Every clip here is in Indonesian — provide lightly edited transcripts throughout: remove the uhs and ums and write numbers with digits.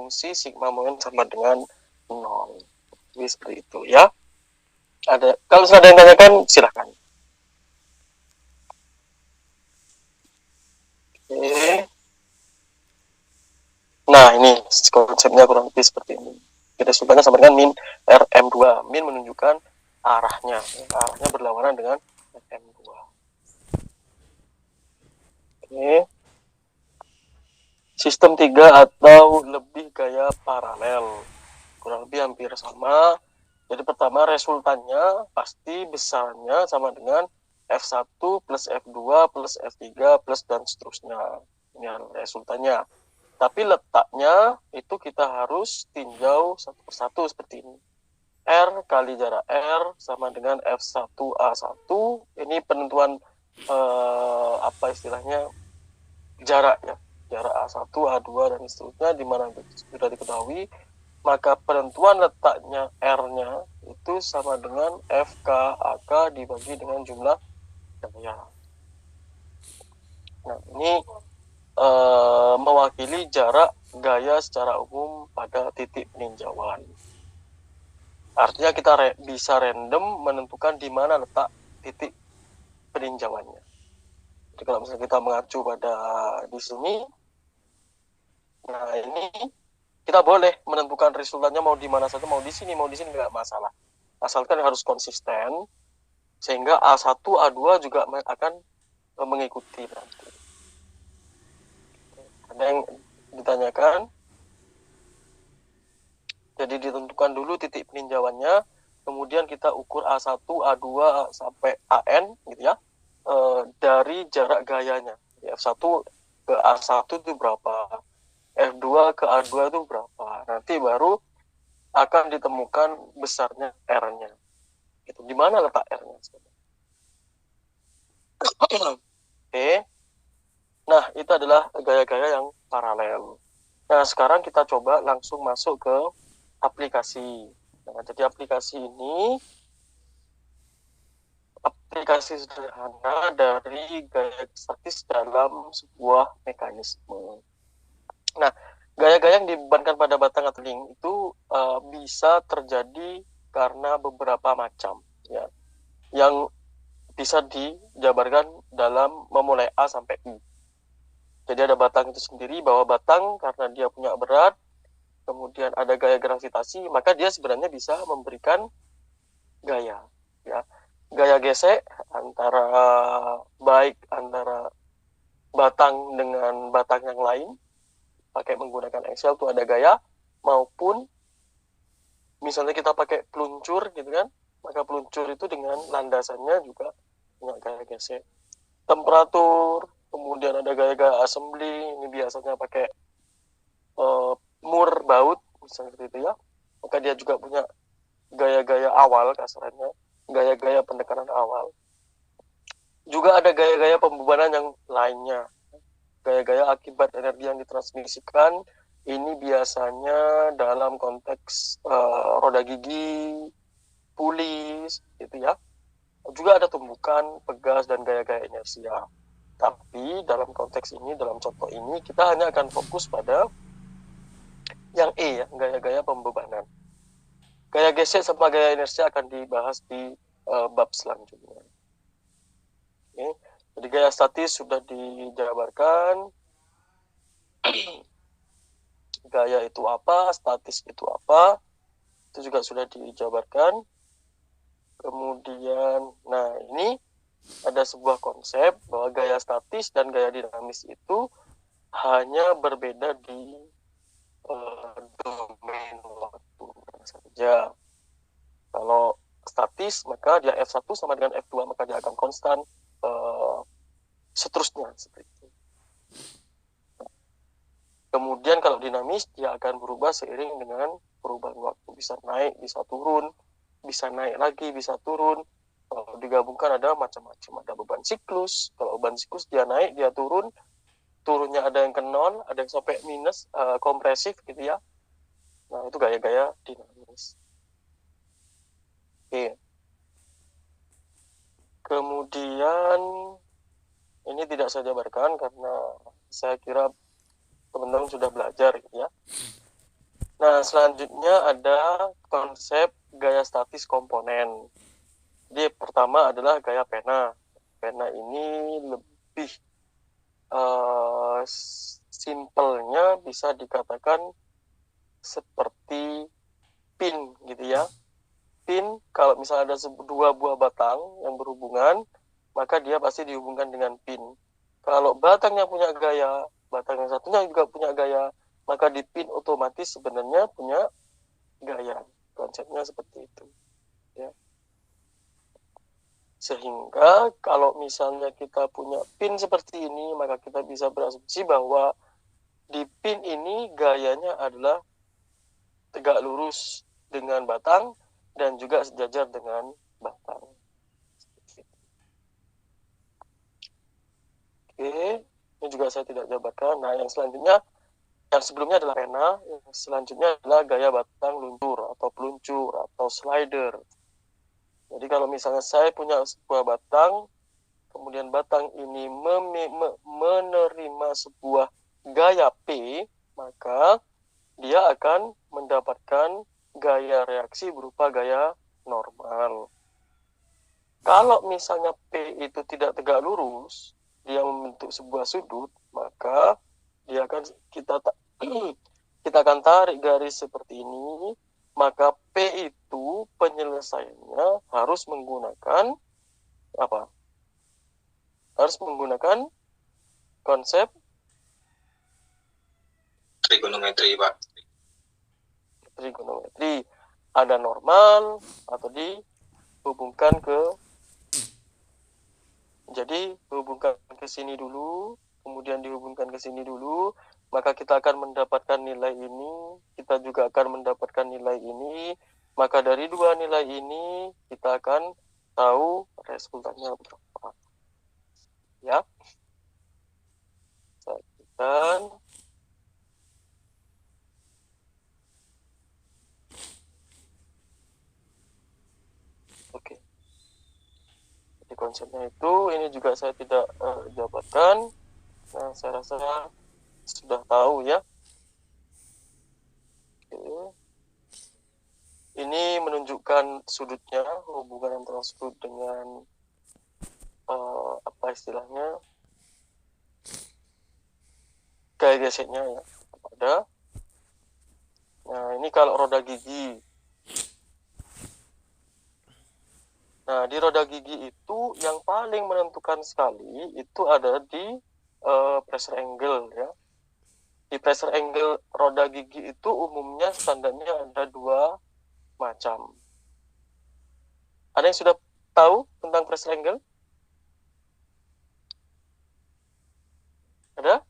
fungsi sigma moment sama dengan 0. Jadi seperti itu ya. Kalau sudah ada yang tanyakan silahkan. Oke. Nah ini konsepnya kurang lebih seperti ini. Kita sultannya sama dengan min RM2. Min menunjukkan arahnya. Arahnya berlawanan dengan RM2. Oke. Sistem 3 atau lebih gaya paralel. Kurang lebih hampir sama. Jadi pertama resultannya pasti besarnya sama dengan F1 plus F2 plus F3 plus dan seterusnya. Ini resultannya. Tapi letaknya itu kita harus tinjau satu persatu seperti ini. R kali jarak R sama dengan F1A1. Ini penentuan apa istilahnya jarak ya. Jarak A1, A2 dan seterusnya di mana sudah diketahui, maka penentuan letaknya R-nya itu sama dengan FK/AK dibagi dengan jumlah gaya. Nah, ini mewakili jarak gaya secara umum pada titik peninjauan. Artinya kita bisa random menentukan di mana letak titik peninjauannya. Jadi kalau misalnya kita mengacu pada di sini, nah ini kita boleh menentukan resultannya mau di mana saja, mau di sini nggak masalah. Asalkan harus konsisten, sehingga A1, A2 juga akan mengikuti nanti. Ada yang ditanyakan? Jadi ditentukan dulu titik peninjauannya, kemudian kita ukur A1, A2 sampai AN gitu ya, dari jarak gayanya. F1 ke A1 itu berapa, F2 ke A2 itu berapa. Nanti baru akan ditemukan besarnya R-nya. Itu di mana letak R-nya? Oke. Nah, itu adalah gaya-gaya yang paralel. Nah, sekarang kita coba langsung masuk ke aplikasi. Nah, jadi aplikasi ini aplikasi sederhana dari gaya statis dalam sebuah mekanisme. Nah, gaya-gaya yang dibebankan pada batang atau link itu bisa terjadi karena beberapa macam, ya, yang bisa dijabarkan dalam memulai A sampai I. Jadi ada batang itu sendiri, bahwa batang karena dia punya berat, kemudian ada gaya gravitasi, maka dia sebenarnya bisa memberikan gaya, ya. Gaya gesek baik antara batang dengan batang yang lain pakai menggunakan Excel itu ada gaya, maupun misalnya kita pakai peluncur gitu kan, maka peluncur itu dengan landasannya juga punya gaya gesek. Temperatur, kemudian ada gaya-gaya assembly, ini biasanya pakai mur baut misalnya seperti itu ya, maka dia juga punya gaya-gaya awal, kasarnya gaya-gaya pendekanan awal. Juga ada gaya-gaya pembebanan yang lainnya, gaya-gaya akibat energi yang ditransmisikan. Ini biasanya dalam konteks roda gigi, pulis, gitu ya. Juga ada tumbukan, pegas, dan gaya-gaya inersia. Tapi dalam konteks ini, dalam contoh ini, kita hanya akan fokus pada yang E ya, gaya-gaya pembebanan. Gaya gesek sama gaya inersia akan dibahas di bab selanjutnya. Oke. Jadi gaya statis sudah dijabarkan. Gaya itu apa, statis itu apa, itu juga sudah dijabarkan. Kemudian, nah ini ada sebuah konsep bahwa gaya statis dan gaya dinamis itu hanya berbeda di domain waktu saja. Kalau statis maka dia F1 sama dengan F2, maka dia akan konstan, seterusnya seperti itu. Kemudian kalau dinamis dia akan berubah seiring dengan perubahan waktu, bisa naik, bisa turun, bisa naik lagi, bisa turun. Kalau digabungkan ada macam-macam, ada beban siklus. Kalau beban siklus dia naik, dia turun, turunnya ada yang ke nol, ada yang sampai minus, kompresif gitu ya. Nah itu gaya-gaya dinamis. Oke. Kemudian ini tidak saya jabarkan karena saya kira teman-teman sudah belajar gitu ya. Nah, selanjutnya ada konsep gaya statis komponen. Jadi pertama adalah gaya pena. Pena ini lebih simpelnya bisa dikatakan seperti pin gitu ya. Pin kalau misalnya ada dua buah batang yang berhubungan, maka dia pasti dihubungkan dengan pin. Kalau batangnya punya gaya, batang yang satunya juga punya gaya, maka di pin otomatis sebenarnya punya gaya. Konsepnya seperti itu. Ya. Sehingga kalau misalnya kita punya pin seperti ini, maka kita bisa berasumsi bahwa di pin ini gayanya adalah tegak lurus dengan batang dan juga sejajar dengan batang. Oke, ini juga saya tidak jabarkan. Nah, yang selanjutnya, yang sebelumnya adalah pena, yang selanjutnya adalah gaya batang luntur atau peluncur atau slider. Jadi kalau misalnya saya punya sebuah batang, kemudian batang ini menerima sebuah gaya P, maka dia akan mendapatkan gaya reaksi berupa gaya normal. Kalau misalnya P itu tidak tegak lurus, dia membentuk sebuah sudut, maka dia akan kita akan tarik garis seperti ini, maka P itu penyelesaiannya harus menggunakan apa? Harus menggunakan konsep trigonometri, Pak. Trigonometri. Ada normal atau dihubungkan ke, jadi hubungkan ke sini dulu, kemudian dihubungkan ke sini dulu, maka kita akan mendapatkan nilai ini, kita juga akan mendapatkan nilai ini, maka dari dua nilai ini kita akan tahu resultannya berapa. Ya. Dan oke. Jadi konsepnya itu, ini juga saya tidak jabarkan. Nah, saya rasa sudah tahu ya. Oke. Ini menunjukkan sudutnya, hubungan antara sudut dengan apa istilahnya, gaya geseknya ya. Ada. Nah, ini kalau roda gigi. Nah, di roda gigi itu yang paling menentukan sekali itu ada di pressure angle ya. Di pressure angle roda gigi itu umumnya standarnya ada dua macam. Ada yang sudah tahu tentang pressure angle? Ada?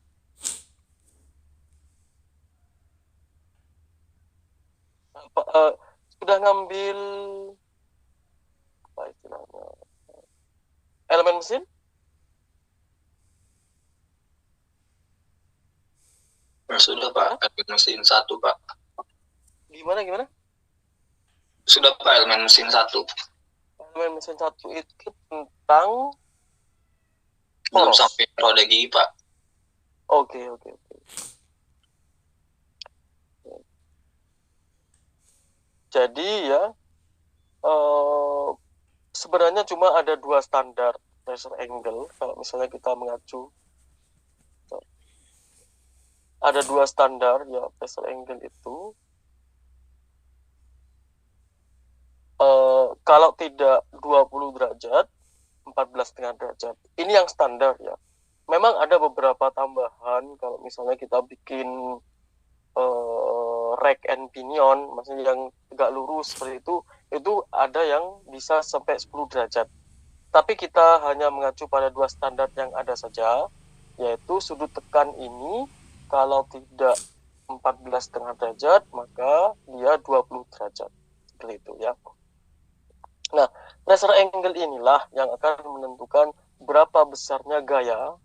Sudah ngambil apa istilahnya? Elemen mesin? Sudah, Pak. Elemen mesin 1, Pak. Gimana? Sudah, Pak. Elemen mesin 1. Elemen mesin 1 itu tentang Belum poros. sampai roda gigi, Pak. Oke. Jadi ya, sebenarnya cuma ada dua standar pressure angle. Kalau misalnya kita mengacu, ada dua standar ya pressure angle itu. Kalau tidak 20 derajat, 14,5 derajat. Ini yang standar ya. Memang ada beberapa tambahan kalau misalnya kita bikin rack and pinion, maksudnya yang tegak lurus seperti itu ada yang bisa sampai 10 derajat. Tapi kita hanya mengacu pada dua standar yang ada saja, yaitu sudut tekan ini kalau tidak 14,5 derajat, maka dia 20 derajat. Seperti itu ya. Nah, pressure angle inilah yang akan menentukan berapa besarnya gaya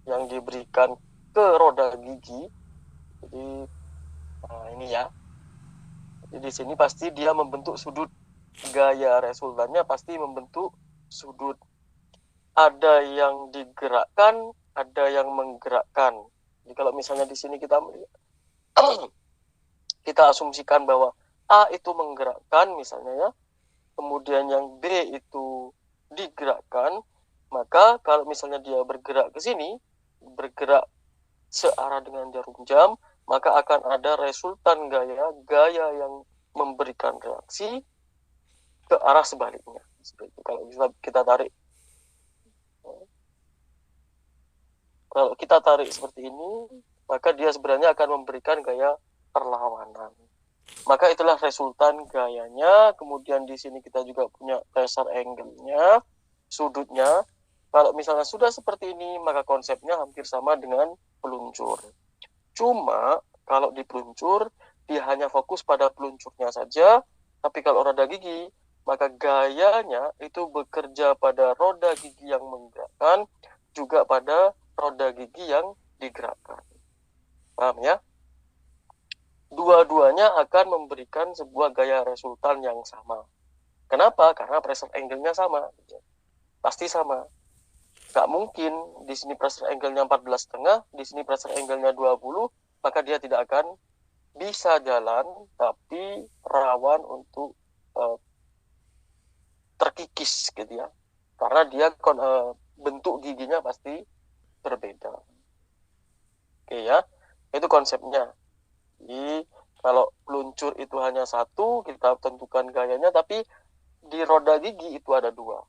yang diberikan ke roda gigi. Jadi, nah ini ya. Jadi di sini pasti dia membentuk sudut. Gaya resultannya pasti membentuk sudut. Ada yang digerakkan, ada yang menggerakkan. Jadi kalau misalnya di sini kita kita asumsikan bahwa A itu menggerakkan misalnya ya, kemudian yang B itu digerakkan, maka kalau misalnya dia bergerak ke sini, bergerak searah dengan jarum jam, maka akan ada resultan gaya yang memberikan reaksi ke arah sebaliknya. Seperti itu. Kalau kita tarik seperti ini, maka dia sebenarnya akan memberikan gaya perlawanan. Maka itulah resultan gayanya. Kemudian di sini kita juga punya pressure angle-nya, sudutnya. Kalau misalnya sudah seperti ini, maka konsepnya hampir sama dengan peluncur. Cuma kalau di peluncur, dia hanya fokus pada peluncurnya saja. Tapi kalau roda gigi, maka gayanya itu bekerja pada roda gigi yang menggerakkan, juga pada roda gigi yang digerakkan. Paham ya? Dua-duanya akan memberikan sebuah gaya resultan yang sama. Kenapa? Karena pressure angle-nya sama. Pasti sama. Gak mungkin di sini pressure angle-nya 14,5, di sini pressure angle-nya 20, maka dia tidak akan bisa jalan, tapi rawan untuk terkikis gitu ya. Karena dia bentuk giginya pasti berbeda. Oke ya, itu konsepnya. Jadi kalau peluncur itu hanya satu, kita tentukan gayanya, tapi di roda gigi itu ada dua.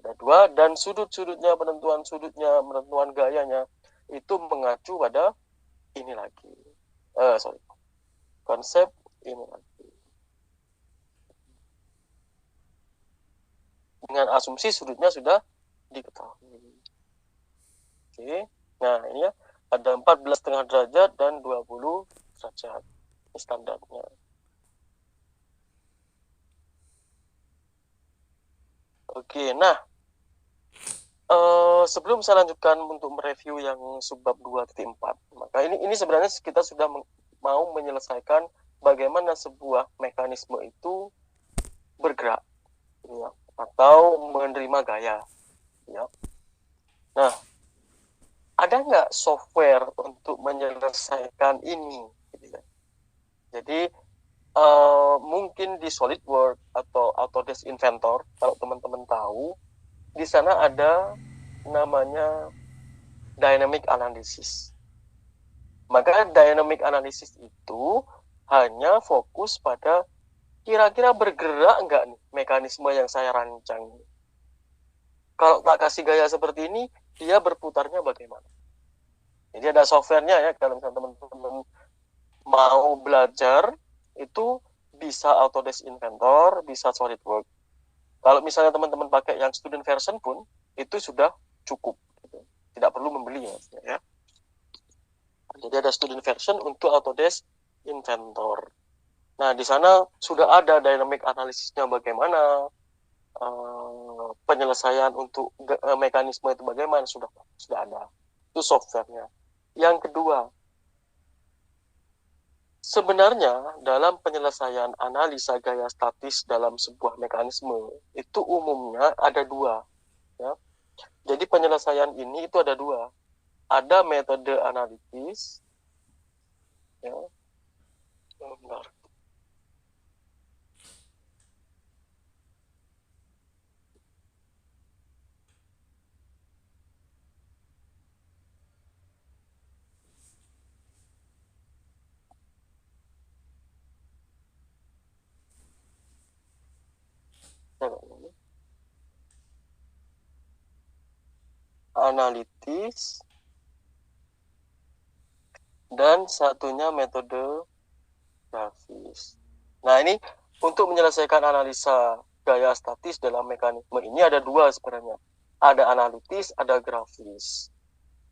Ada dua, dan sudut-sudutnya, penentuan sudutnya, penentuan gayanya, itu mengacu pada ini lagi. Konsep ini lagi. Dengan asumsi sudutnya sudah diketahui. Oke, nah ini ya, ada 14,5 derajat dan 20 derajat. Ini standarnya. Oke, nah sebelum saya lanjutkan untuk mereview yang subbab 2.4, maka ini sebenarnya kita sudah mau menyelesaikan bagaimana sebuah mekanisme itu bergerak ya, atau menerima gaya ya. Nah, ada nggak software untuk menyelesaikan ini gitu ya? Jadi mungkin di SolidWorks atau Autodesk Inventor, kalau teman-teman tahu, di sana ada namanya dynamic analysis. Maka dynamic analysis itu hanya fokus pada kira-kira bergerak nggak nih mekanisme yang saya rancang. Kalau tak kasih gaya seperti ini, dia berputarnya bagaimana? Jadi ada softwarenya ya, kalau misalnya teman-teman mau belajar, itu bisa Autodesk Inventor, bisa SolidWorks. Kalau misalnya teman-teman pakai yang student version pun, itu sudah cukup. Gitu. Tidak perlu membeli ya. Jadi ada student version untuk Autodesk Inventor. Nah, di sana sudah ada dynamic analisisnya bagaimana, penyelesaian untuk mekanisme itu bagaimana, sudah ada. Itu softwarenya. Yang kedua, sebenarnya dalam penyelesaian analisa gaya statis dalam sebuah mekanisme itu umumnya ada dua. Ya. Jadi penyelesaian ini itu ada dua. Ada metode analitis. Ya. Benar. Analitis, dan satunya metode grafis. Nah, ini untuk menyelesaikan analisa gaya statis dalam mekanisme ini ada dua sebenarnya. Ada analitis, ada grafis.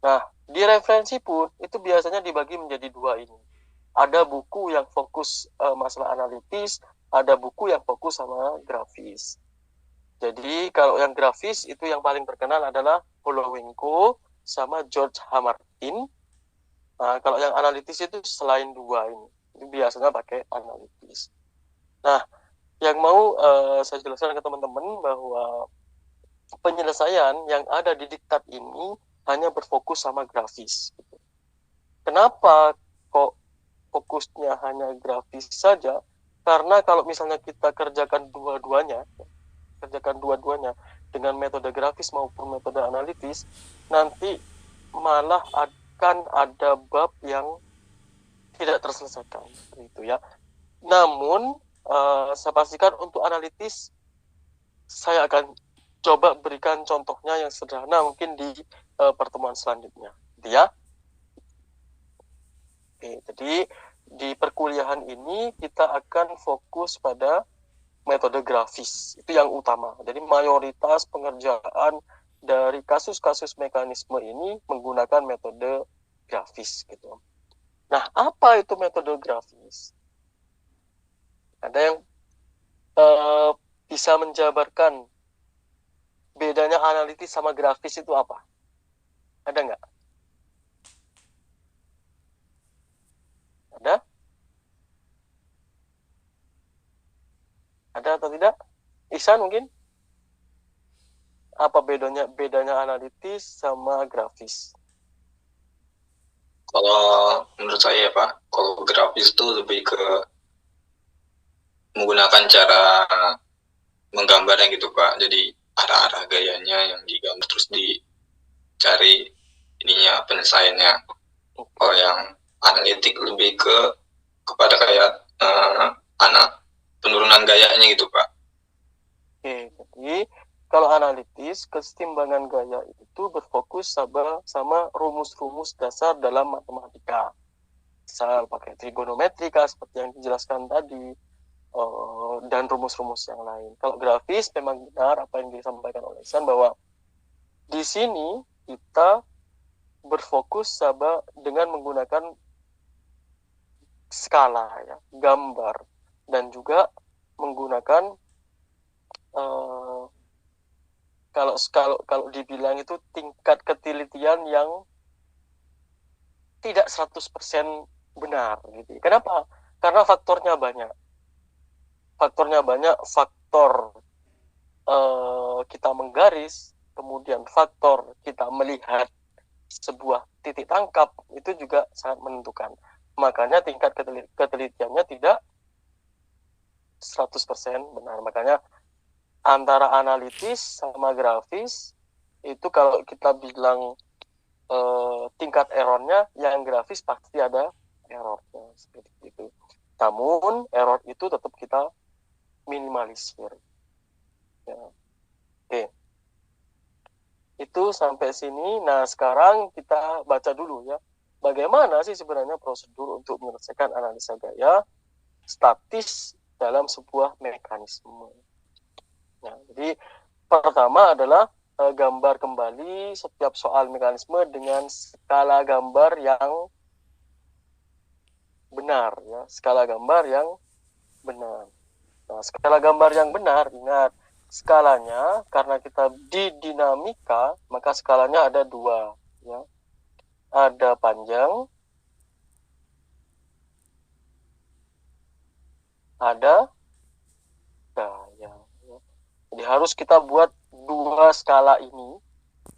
Nah, di referensi pun itu biasanya dibagi menjadi dua ini. Ada buku yang fokus masalah analitis, ada buku yang fokus sama grafis. Jadi kalau yang grafis itu yang paling terkenal adalah Holowenko sama George H. Martin. Nah, kalau yang analitis itu selain dua ini, itu biasanya pakai analitis. Nah, yang mau saya jelaskan ke teman-teman bahwa penyelesaian yang ada di diktat ini hanya berfokus sama grafis. Kenapa kok fokusnya hanya grafis saja, karena kalau misalnya kita kerjakan dua-duanya dengan metode grafis maupun metode analitis, nanti malah akan ada bab yang tidak terselesaikan, gitu ya. Namun saya pastikan untuk analitis saya akan coba berikan contohnya yang sederhana mungkin di pertemuan selanjutnya, gitu ya. Oke, jadi di perkuliahan ini kita akan fokus pada metode grafis, itu yang utama. Jadi mayoritas pengerjaan dari kasus-kasus mekanisme ini menggunakan metode grafis gitu. Nah, apa itu metode grafis? Ada yang bisa menjabarkan bedanya analitis sama grafis itu apa? Ada nggak? Ada? Ada atau tidak? Ihsan mungkin? Apa bedanya analitis sama grafis? Kalau menurut saya Pak, kalau grafis itu lebih ke menggunakan cara menggambarnya gitu Pak. Jadi arah-arah gayanya yang digambar terus dicari ininya penyelesaiannya. Kalau yang analitik lebih kepada kayak anak penurunan gayanya gitu Pak. Oke, jadi kalau analitis, kesetimbangan gaya itu berfokus sama rumus-rumus dasar dalam matematika. Misal pakai trigonometrika seperti yang dijelaskan tadi, dan rumus-rumus yang lain. Kalau grafis memang benar apa yang disampaikan oleh Ihsan bahwa di sini kita berfokus dengan menggunakan skala, ya, gambar, dan juga menggunakan kalau dibilang itu tingkat ketelitian yang tidak 100% benar gitu. Kenapa? Karena faktornya banyak. Faktor kita menggaris, kemudian faktor kita melihat sebuah titik tangkap itu juga sangat menentukan. Makanya tingkat ketelitiannya tidak 100% benar. Makanya antara analitis sama grafis itu kalau kita bilang tingkat errornya, yang grafis pasti ada errornya seperti itu. Namun error itu tetap kita minimalisir. Ya. Oke. Itu sampai sini. Nah, sekarang kita baca dulu ya. Bagaimana sih sebenarnya prosedur untuk menyelesaikan analisa gaya statis dalam sebuah mekanisme. Nah, jadi pertama adalah gambar kembali setiap soal mekanisme dengan skala gambar yang benar, ya, skala gambar yang benar. Nah, skala gambar yang benar, ingat skalanya karena kita di dinamika, maka skalanya ada dua, ya. Ada panjang, ada gaya. Ya. Jadi harus kita buat dua skala ini.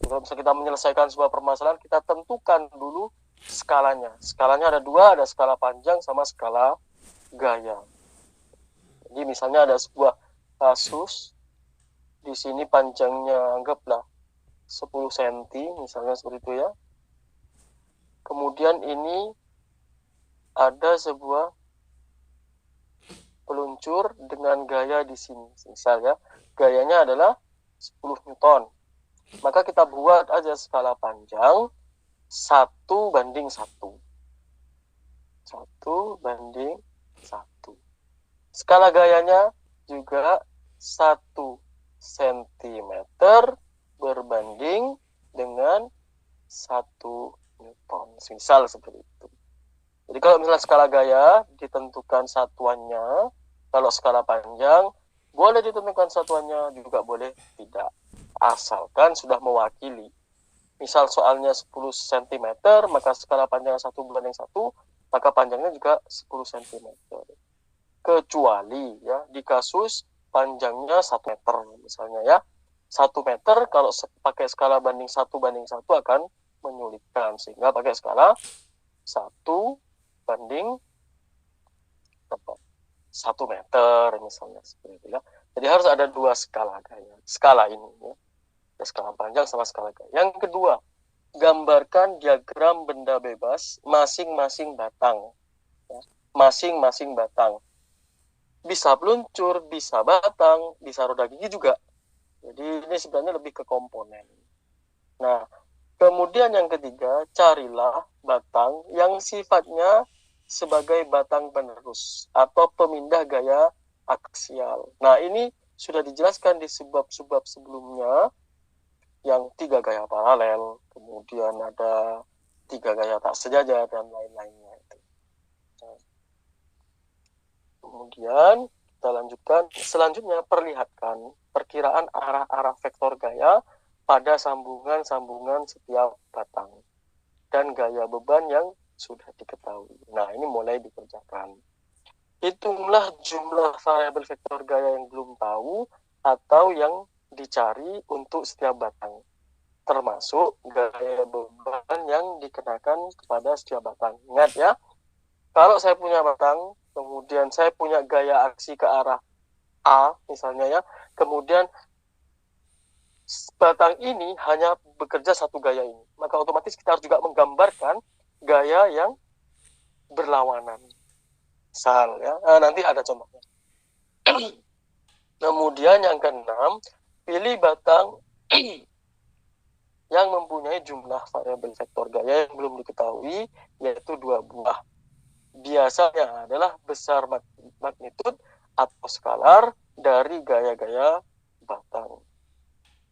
Kalau misalnya kita menyelesaikan sebuah permasalahan, kita tentukan dulu skalanya. Skalanya ada dua, ada skala panjang sama skala gaya. Jadi misalnya ada sebuah kasus, di sini panjangnya anggaplah 10 cm, misalnya seperti itu ya. Kemudian ini ada sebuah peluncur dengan gaya di sini. Misalnya gayanya adalah 10 Newton. Maka kita buat aja skala panjang 1:1. 1:1. Skala gayanya juga 1 cm berbanding dengan 1 Newton. Misal seperti itu. Jadi kalau misalnya skala gaya ditentukan satuannya, kalau skala panjang boleh ditentukan satuannya, juga boleh tidak. Asalkan sudah mewakili. Misal soalnya 10 cm, maka skala panjangnya 1:1, maka panjangnya juga 10 cm. Kecuali ya di kasus panjangnya 1 meter misalnya ya. 1 meter kalau pakai skala banding 1:1 akan menyulitkan, sehingga pakai skala 1:1 1 meter misalnya seperti itu ya. Jadi harus ada 2 skala gaya. Skala ini ya. Ada skala panjang sama skala gaya. Yang kedua, gambarkan diagram benda bebas masing-masing batang. Ya. Masing-masing batang. Bisa peluncur, bisa batang, bisa roda gigi juga. Jadi ini sebenarnya lebih ke komponen. Nah, kemudian yang ketiga, carilah batang yang sifatnya sebagai batang penerus atau pemindah gaya aksial. Nah, ini sudah dijelaskan di sebab-sebab sebelumnya yang 3 gaya paralel, kemudian ada 3 gaya tak sejajar dan lain-lainnya. Nah, kemudian kita lanjutkan. Selanjutnya perlihatkan perkiraan arah-arah vektor gaya pada sambungan-sambungan setiap batang dan gaya beban yang sudah diketahui. Nah, ini mulai dikerjakan. Hitunglah jumlah variabel vektor gaya yang belum tahu atau yang dicari untuk setiap batang, termasuk gaya beban yang dikenakan kepada setiap batang. Ingat ya, kalau saya punya batang, kemudian saya punya gaya aksi ke arah A misalnya ya, kemudian batang ini hanya bekerja satu gaya ini, maka otomatis kita harus juga menggambarkan gaya yang berlawanan. Misal ya, nanti ada contohnya. Kemudian yang keenam, pilih batang yang mempunyai jumlah variabel vektor gaya yang belum diketahui, yaitu 2 buah. Biasanya adalah besar magnitud atau skalar dari gaya-gaya batang.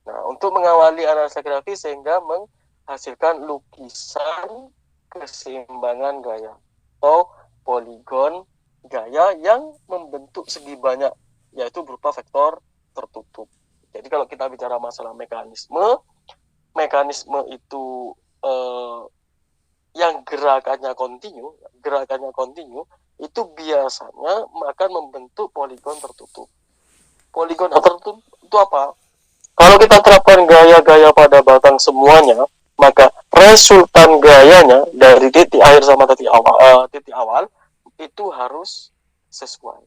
Nah, untuk mengawali analisa grafis sehingga menghasilkan lukisan keseimbangan gaya atau poligon gaya yang membentuk segi banyak, yaitu berupa vektor tertutup. Jadi kalau kita bicara masalah mekanisme itu yang gerakannya kontinu itu biasanya akan membentuk poligon tertutup. Poligon tertutup itu apa? Kalau kita terapkan gaya-gaya pada batang semuanya, maka resultan gayanya dari titik akhir sama titik awal itu harus sesuai.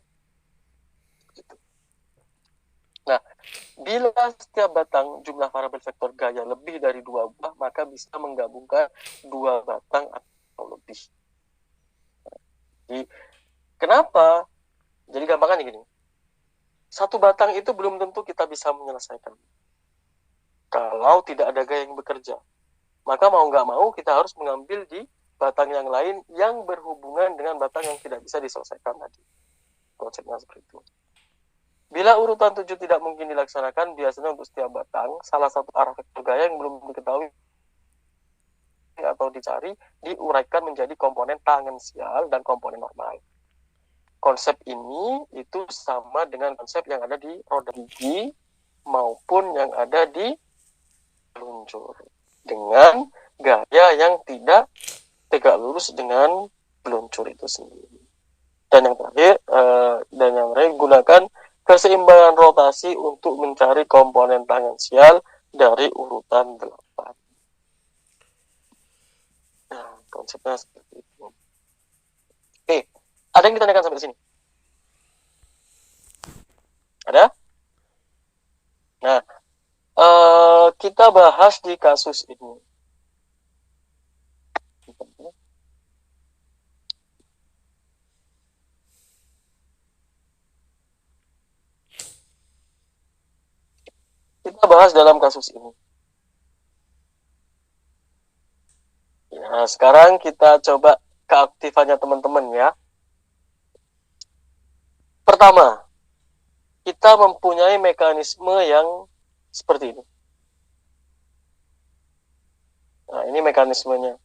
Nah, bila setiap batang jumlah variabel vektor gaya lebih dari 2 buah, maka bisa menggabungkan 2 batang atau lebih. Jadi, kenapa? Jadi gampangnya gini. 1 batang itu belum tentu kita bisa menyelesaikan kalau tidak ada gaya yang bekerja. Maka mau nggak mau kita harus mengambil di batang yang lain yang berhubungan dengan batang yang tidak bisa diselesaikan tadi. Konsepnya seperti itu. Bila urutan 7 tidak mungkin dilaksanakan, biasanya untuk setiap batang, salah satu arah vektor gaya yang belum diketahui atau dicari, diuraikan menjadi komponen tangensial dan komponen normal. Konsep ini itu sama dengan konsep yang ada di roda gigi maupun yang ada di peluncur, dengan gaya yang tidak tegak lurus dengan peluncur itu sendiri. Dan yang terakhir, gunakan keseimbangan rotasi untuk mencari komponen tangensial dari urutan 8. Nah, konsepnya seperti itu. Oke, ada yang ditanyakan sampai sini? Ada? Nah, kita bahas di kasus ini. Kita bahas dalam kasus ini. Nah, sekarang kita coba keaktifannya teman-teman ya. Pertama, kita mempunyai mekanisme yang seperti ini. Nah, ini mekanismenya.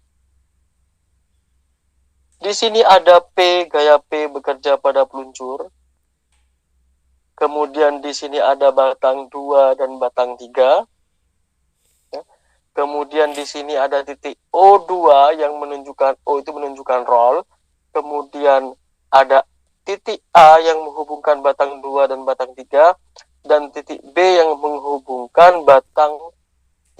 Di sini ada P, gaya P bekerja pada peluncur. Kemudian di sini ada batang 2 dan batang 3. Kemudian di sini ada titik O2 yang menunjukkan, O itu menunjukkan roll. Kemudian ada titik A yang menghubungkan batang 2 dan batang 3. Dan titik B yang menghubungkan batang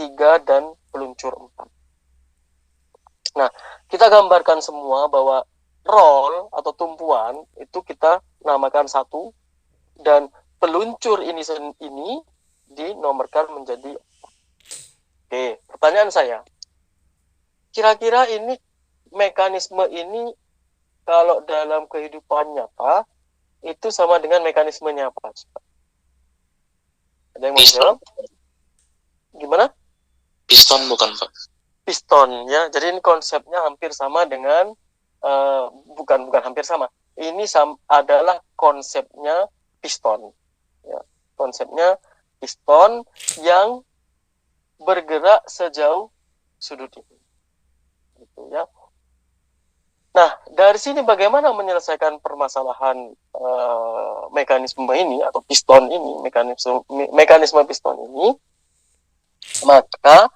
3 dan peluncur 4. Nah, kita gambarkan semua bahwa roll atau tumpuan itu kita dinamakan 1 dan peluncur ini dinomorkan menjadi. Oke, pertanyaan saya, kira-kira ini mekanisme ini kalau dalam kehidupan nyata itu sama dengan mekanismenya apa? Ada yang mau jawab? Gimana? Piston bukan, Pak? Piston ya. Jadi ini konsepnya hampir sama dengan bukan hampir sama. Ini adalah konsepnya piston. Ya. Konsepnya piston yang bergerak sejauh sudut ini. Gitu ya. Nah, dari sini bagaimana menyelesaikan permasalahan mekanisme ini atau piston ini, mekanisme piston ini? Maka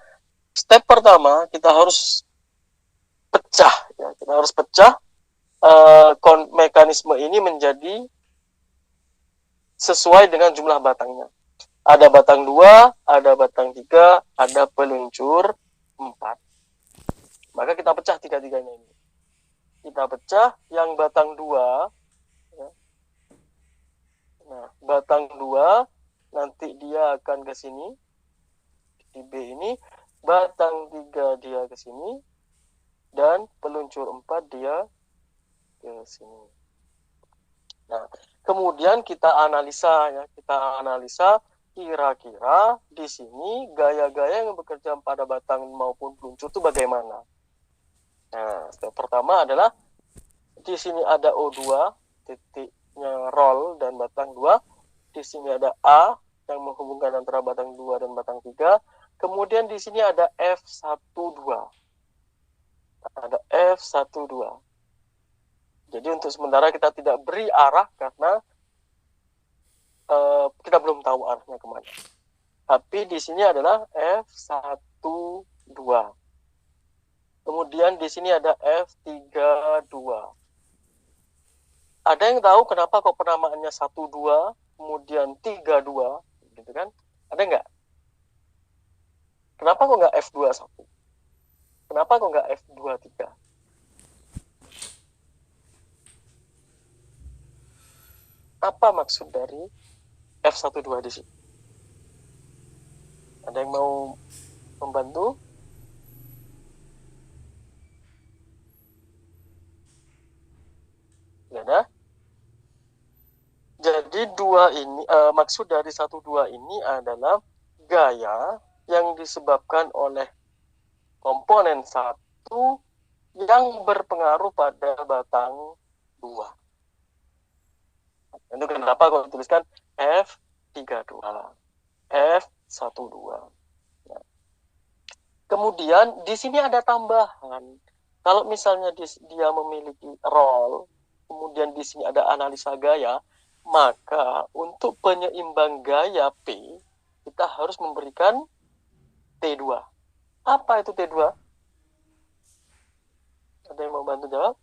step pertama kita harus pecah, ya. Kita harus pecah mekanisme ini menjadi sesuai dengan jumlah batangnya. Ada batang 2, ada batang 3, ada peluncur 4. Maka kita pecah tiga-tiganya ini. Kita pecah yang batang 2. Ya. Nah, batang 2 nanti dia akan ke sini. Di B ini. Batang 3 dia ke sini. Dan peluncur 4 dia ke sini. Nah, kemudian kita analisa ya. Kita analisa kira-kira di sini gaya-gaya yang bekerja pada batang maupun peluncur itu bagaimana. Nah, step pertama adalah di sini ada O2, titiknya roll dan batang 2. Di sini ada A yang menghubungkan antara batang 2 dan batang 3. Kemudian di sini ada F12. Ada F12. Jadi untuk sementara kita tidak beri arah karena kita belum tahu arahnya kemana. Tapi di sini adalah F12. Kemudian di sini ada F32. Ada yang tahu kenapa kok penamaannya 12, kemudian 32, gitu kan? Ada nggak? Kenapa kok nggak F21? Kenapa kok nggak F23? Apa maksud dari F12 di sini? Ada yang mau membantu? Ya dah. Jadi maksud dari 12 ini adalah gaya yang disebabkan oleh komponen 1 yang berpengaruh pada batang 2. Itu kenapa kalau dituliskan F32, F12. Nah. Kemudian di sini ada tambahan. Kalau misalnya dia memiliki roll, kemudian di sini ada analisa gaya, maka untuk penyeimbang gaya P, kita harus memberikan T2. Apa itu T2? Ada yang mau bantu jawab?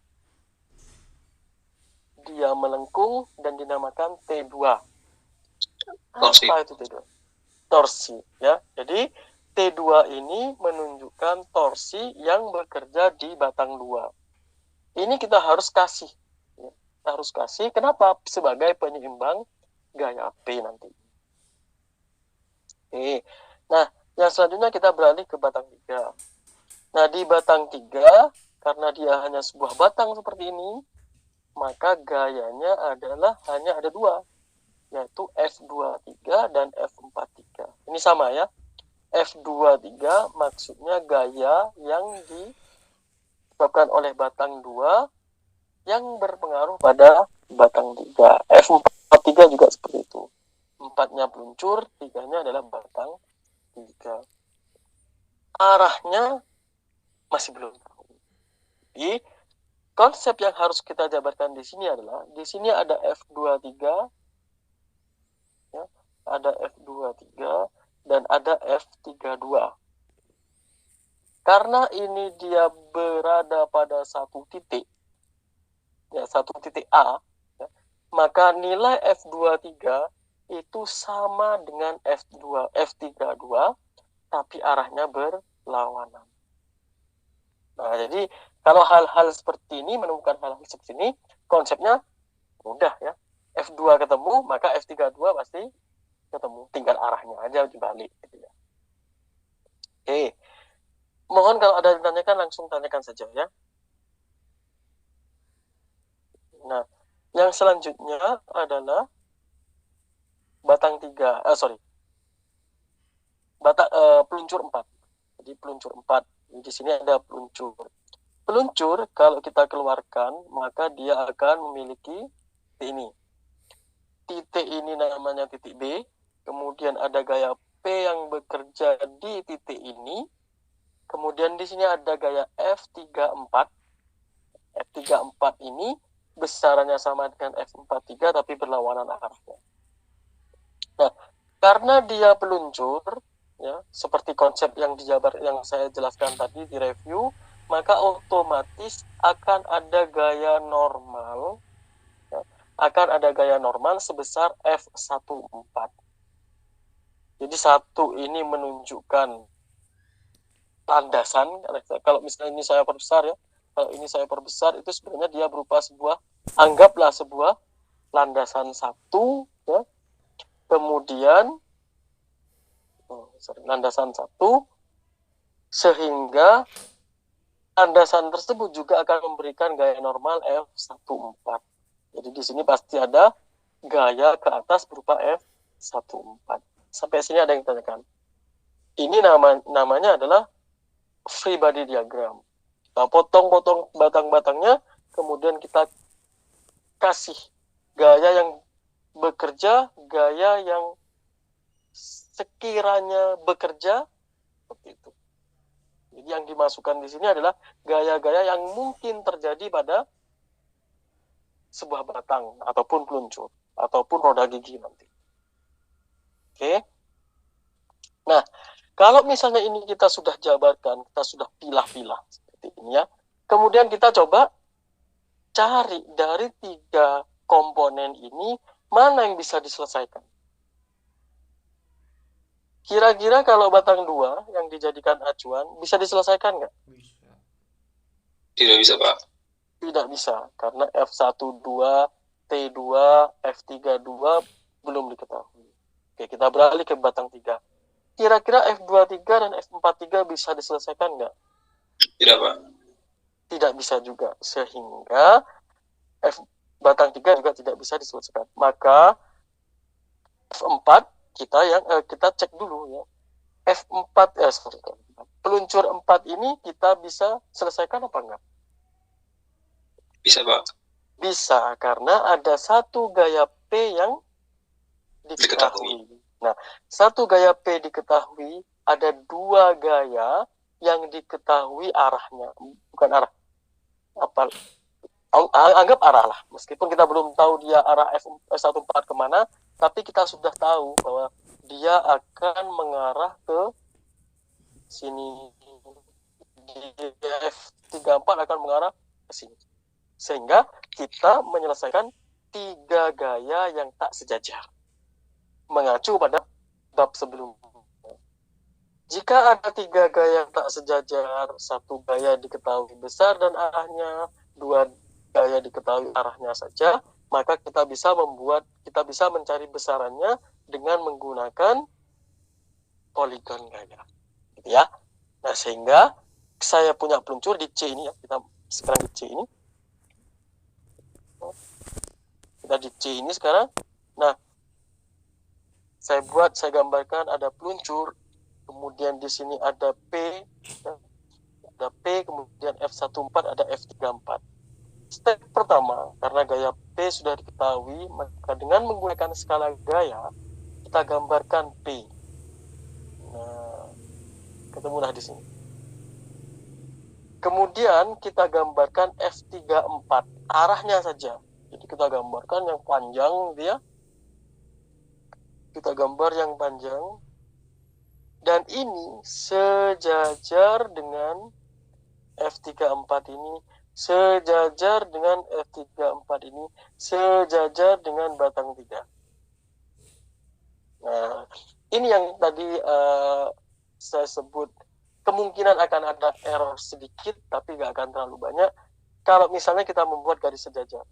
Dia melengkung dan dinamakan T2. Torsi. Apa itu T2? Torsi, ya. Jadi T2 ini menunjukkan torsi yang bekerja di batang 2. Ini kita harus kasih. Ya. Kita harus kasih. Kenapa? Sebagai penyeimbang gaya P nanti. Oke. Nah, yang selanjutnya kita beralih ke batang 3. Nah, di batang 3, karena dia hanya sebuah batang seperti ini, maka gayanya adalah hanya ada 2, yaitu F23 dan F43. Ini sama ya. F23 maksudnya gaya yang disebabkan oleh batang 2 yang berpengaruh pada batang 3. F43 juga seperti itu. 4-nya peluncur, 3-nya adalah batang 3. Arahnya masih belum tahu. Jadi konsep yang harus kita jabarkan di sini adalah di sini ada F23, ya, ada F23 dan ada F32. Karena ini dia berada pada satu titik, ya, satu titik A, ya, maka nilai F23 itu sama dengan F32, tapi arahnya berlawanan. Nah, jadi kalau hal-hal seperti ini, menemukan hal-hal seperti ini, konsepnya mudah ya. F2 ketemu, maka F32 pasti ketemu. Tinggal arahnya aja dibalik. Gitu ya. Oke. Mohon kalau ada yang tanyakan, langsung tanyakan saja ya. Nah, yang selanjutnya adalah batang 3. Peluncur 4. Jadi peluncur 4. Di sini ada peluncur. Peluncur kalau kita keluarkan, maka dia akan memiliki titik ini. Titik ini namanya titik B. Kemudian ada gaya P yang bekerja di titik ini. Kemudian di sini ada gaya F34. F34 ini besarannya sama dengan F43 tapi berlawanan arahnya. Nah, karena dia peluncur, ya, seperti konsep yang saya jelaskan tadi di review, maka otomatis akan ada gaya normal, ya, sebesar F14. Jadi 1 ini menunjukkan landasan. Kalau misalnya ini saya perbesar ya, kalau ini saya perbesar, itu sebenarnya dia berupa anggaplah sebuah landasan 1, ya. Kemudian landasan 1, sehingga landasan tersebut juga akan memberikan gaya normal F14. Jadi di sini pasti ada gaya ke atas berupa F14. Sampai sini ada yang tanyakan. Ini namanya adalah free body diagram. Kita potong-potong batang-batangnya, kemudian kita kasih gaya yang bekerja, gaya yang sekiranya bekerja, seperti itu. Jadi yang dimasukkan di sini adalah gaya-gaya yang mungkin terjadi pada sebuah batang ataupun peluncur ataupun roda gigi nanti. Oke. Nah, kalau misalnya ini kita sudah jabarkan, kita sudah pilah-pilah seperti ini ya. Kemudian kita coba cari dari 3 komponen ini mana yang bisa diselesaikan. Kira-kira kalau batang 2 yang dijadikan acuan bisa diselesaikan nggak? Bisa. Tidak bisa, Pak. Tidak bisa, karena F12, T2, F32 belum diketahui. Oke, kita beralih ke batang 3. Kira-kira F23 dan F43 bisa diselesaikan nggak? Tidak, Pak. Tidak bisa juga, sehingga batang 3 juga tidak bisa diselesaikan. Maka F4 kita cek dulu ya. Peluncur 4 ini kita bisa selesaikan apa enggak? Bisa, Pak. Bisa, karena ada 1 gaya P yang diketahui. Nah, 1 gaya P diketahui, ada 2 gaya yang diketahui arahnya. Bukan arah. Anggap arah lah. Meskipun kita belum tahu dia arah F14 kemana, tapi kita sudah tahu bahwa dia akan mengarah ke sini. F34 akan mengarah ke sini. Sehingga kita menyelesaikan 3 gaya yang tak sejajar. Mengacu pada bab sebelumnya. Jika ada 3 gaya yang tak sejajar, 1 gaya diketahui besar dan arahnya, 2 gaya diketahui arahnya saja, maka kita bisa mencari besarannya dengan menggunakan poligon gaya. Gitu ya. Nah, sehingga saya punya peluncur di C ini ya. Kita sekarang di C ini. Kita di C ini sekarang. Nah, saya gambarkan ada peluncur, kemudian di sini ada P, ya. Ada P, kemudian F14, ada F34. Step pertama, karena gaya P sudah diketahui, maka dengan menggunakan skala gaya, kita gambarkan P. Nah, ketemulah di sini. Kemudian kita gambarkan F34, arahnya saja. Jadi kita gambarkan yang panjang dia. Kita gambar yang panjang. Dan ini sejajar dengan F34 ini, sejajar dengan F34 ini, sejajar dengan batang 3. Nah, ini yang tadi saya sebut kemungkinan akan ada error sedikit, tapi nggak akan terlalu banyak. Kalau misalnya kita membuat garis sejajar,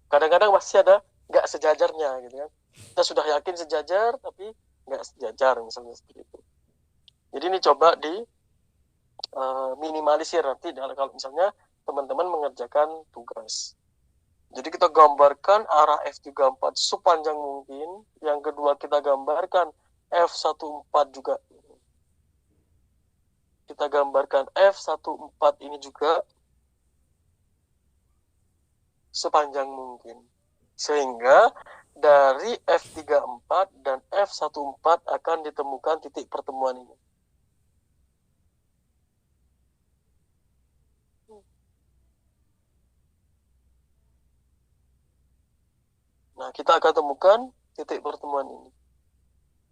kadang-kadang masih ada nggak sejajarnya gitu kan. Kita sudah yakin sejajar tapi nggak sejajar misalnya seperti itu. Jadi ini coba di minimalisir nanti kalau misalnya teman-teman mengerjakan tugas. Jadi kita gambarkan arah F34 sepanjang mungkin. Yang kedua kita gambarkan F14 juga. Kita gambarkan F14 ini juga sepanjang mungkin. Sehingga dari F34 dan F14 akan ditemukan titik pertemuan ini. Nah, kita akan temukan titik pertemuan ini.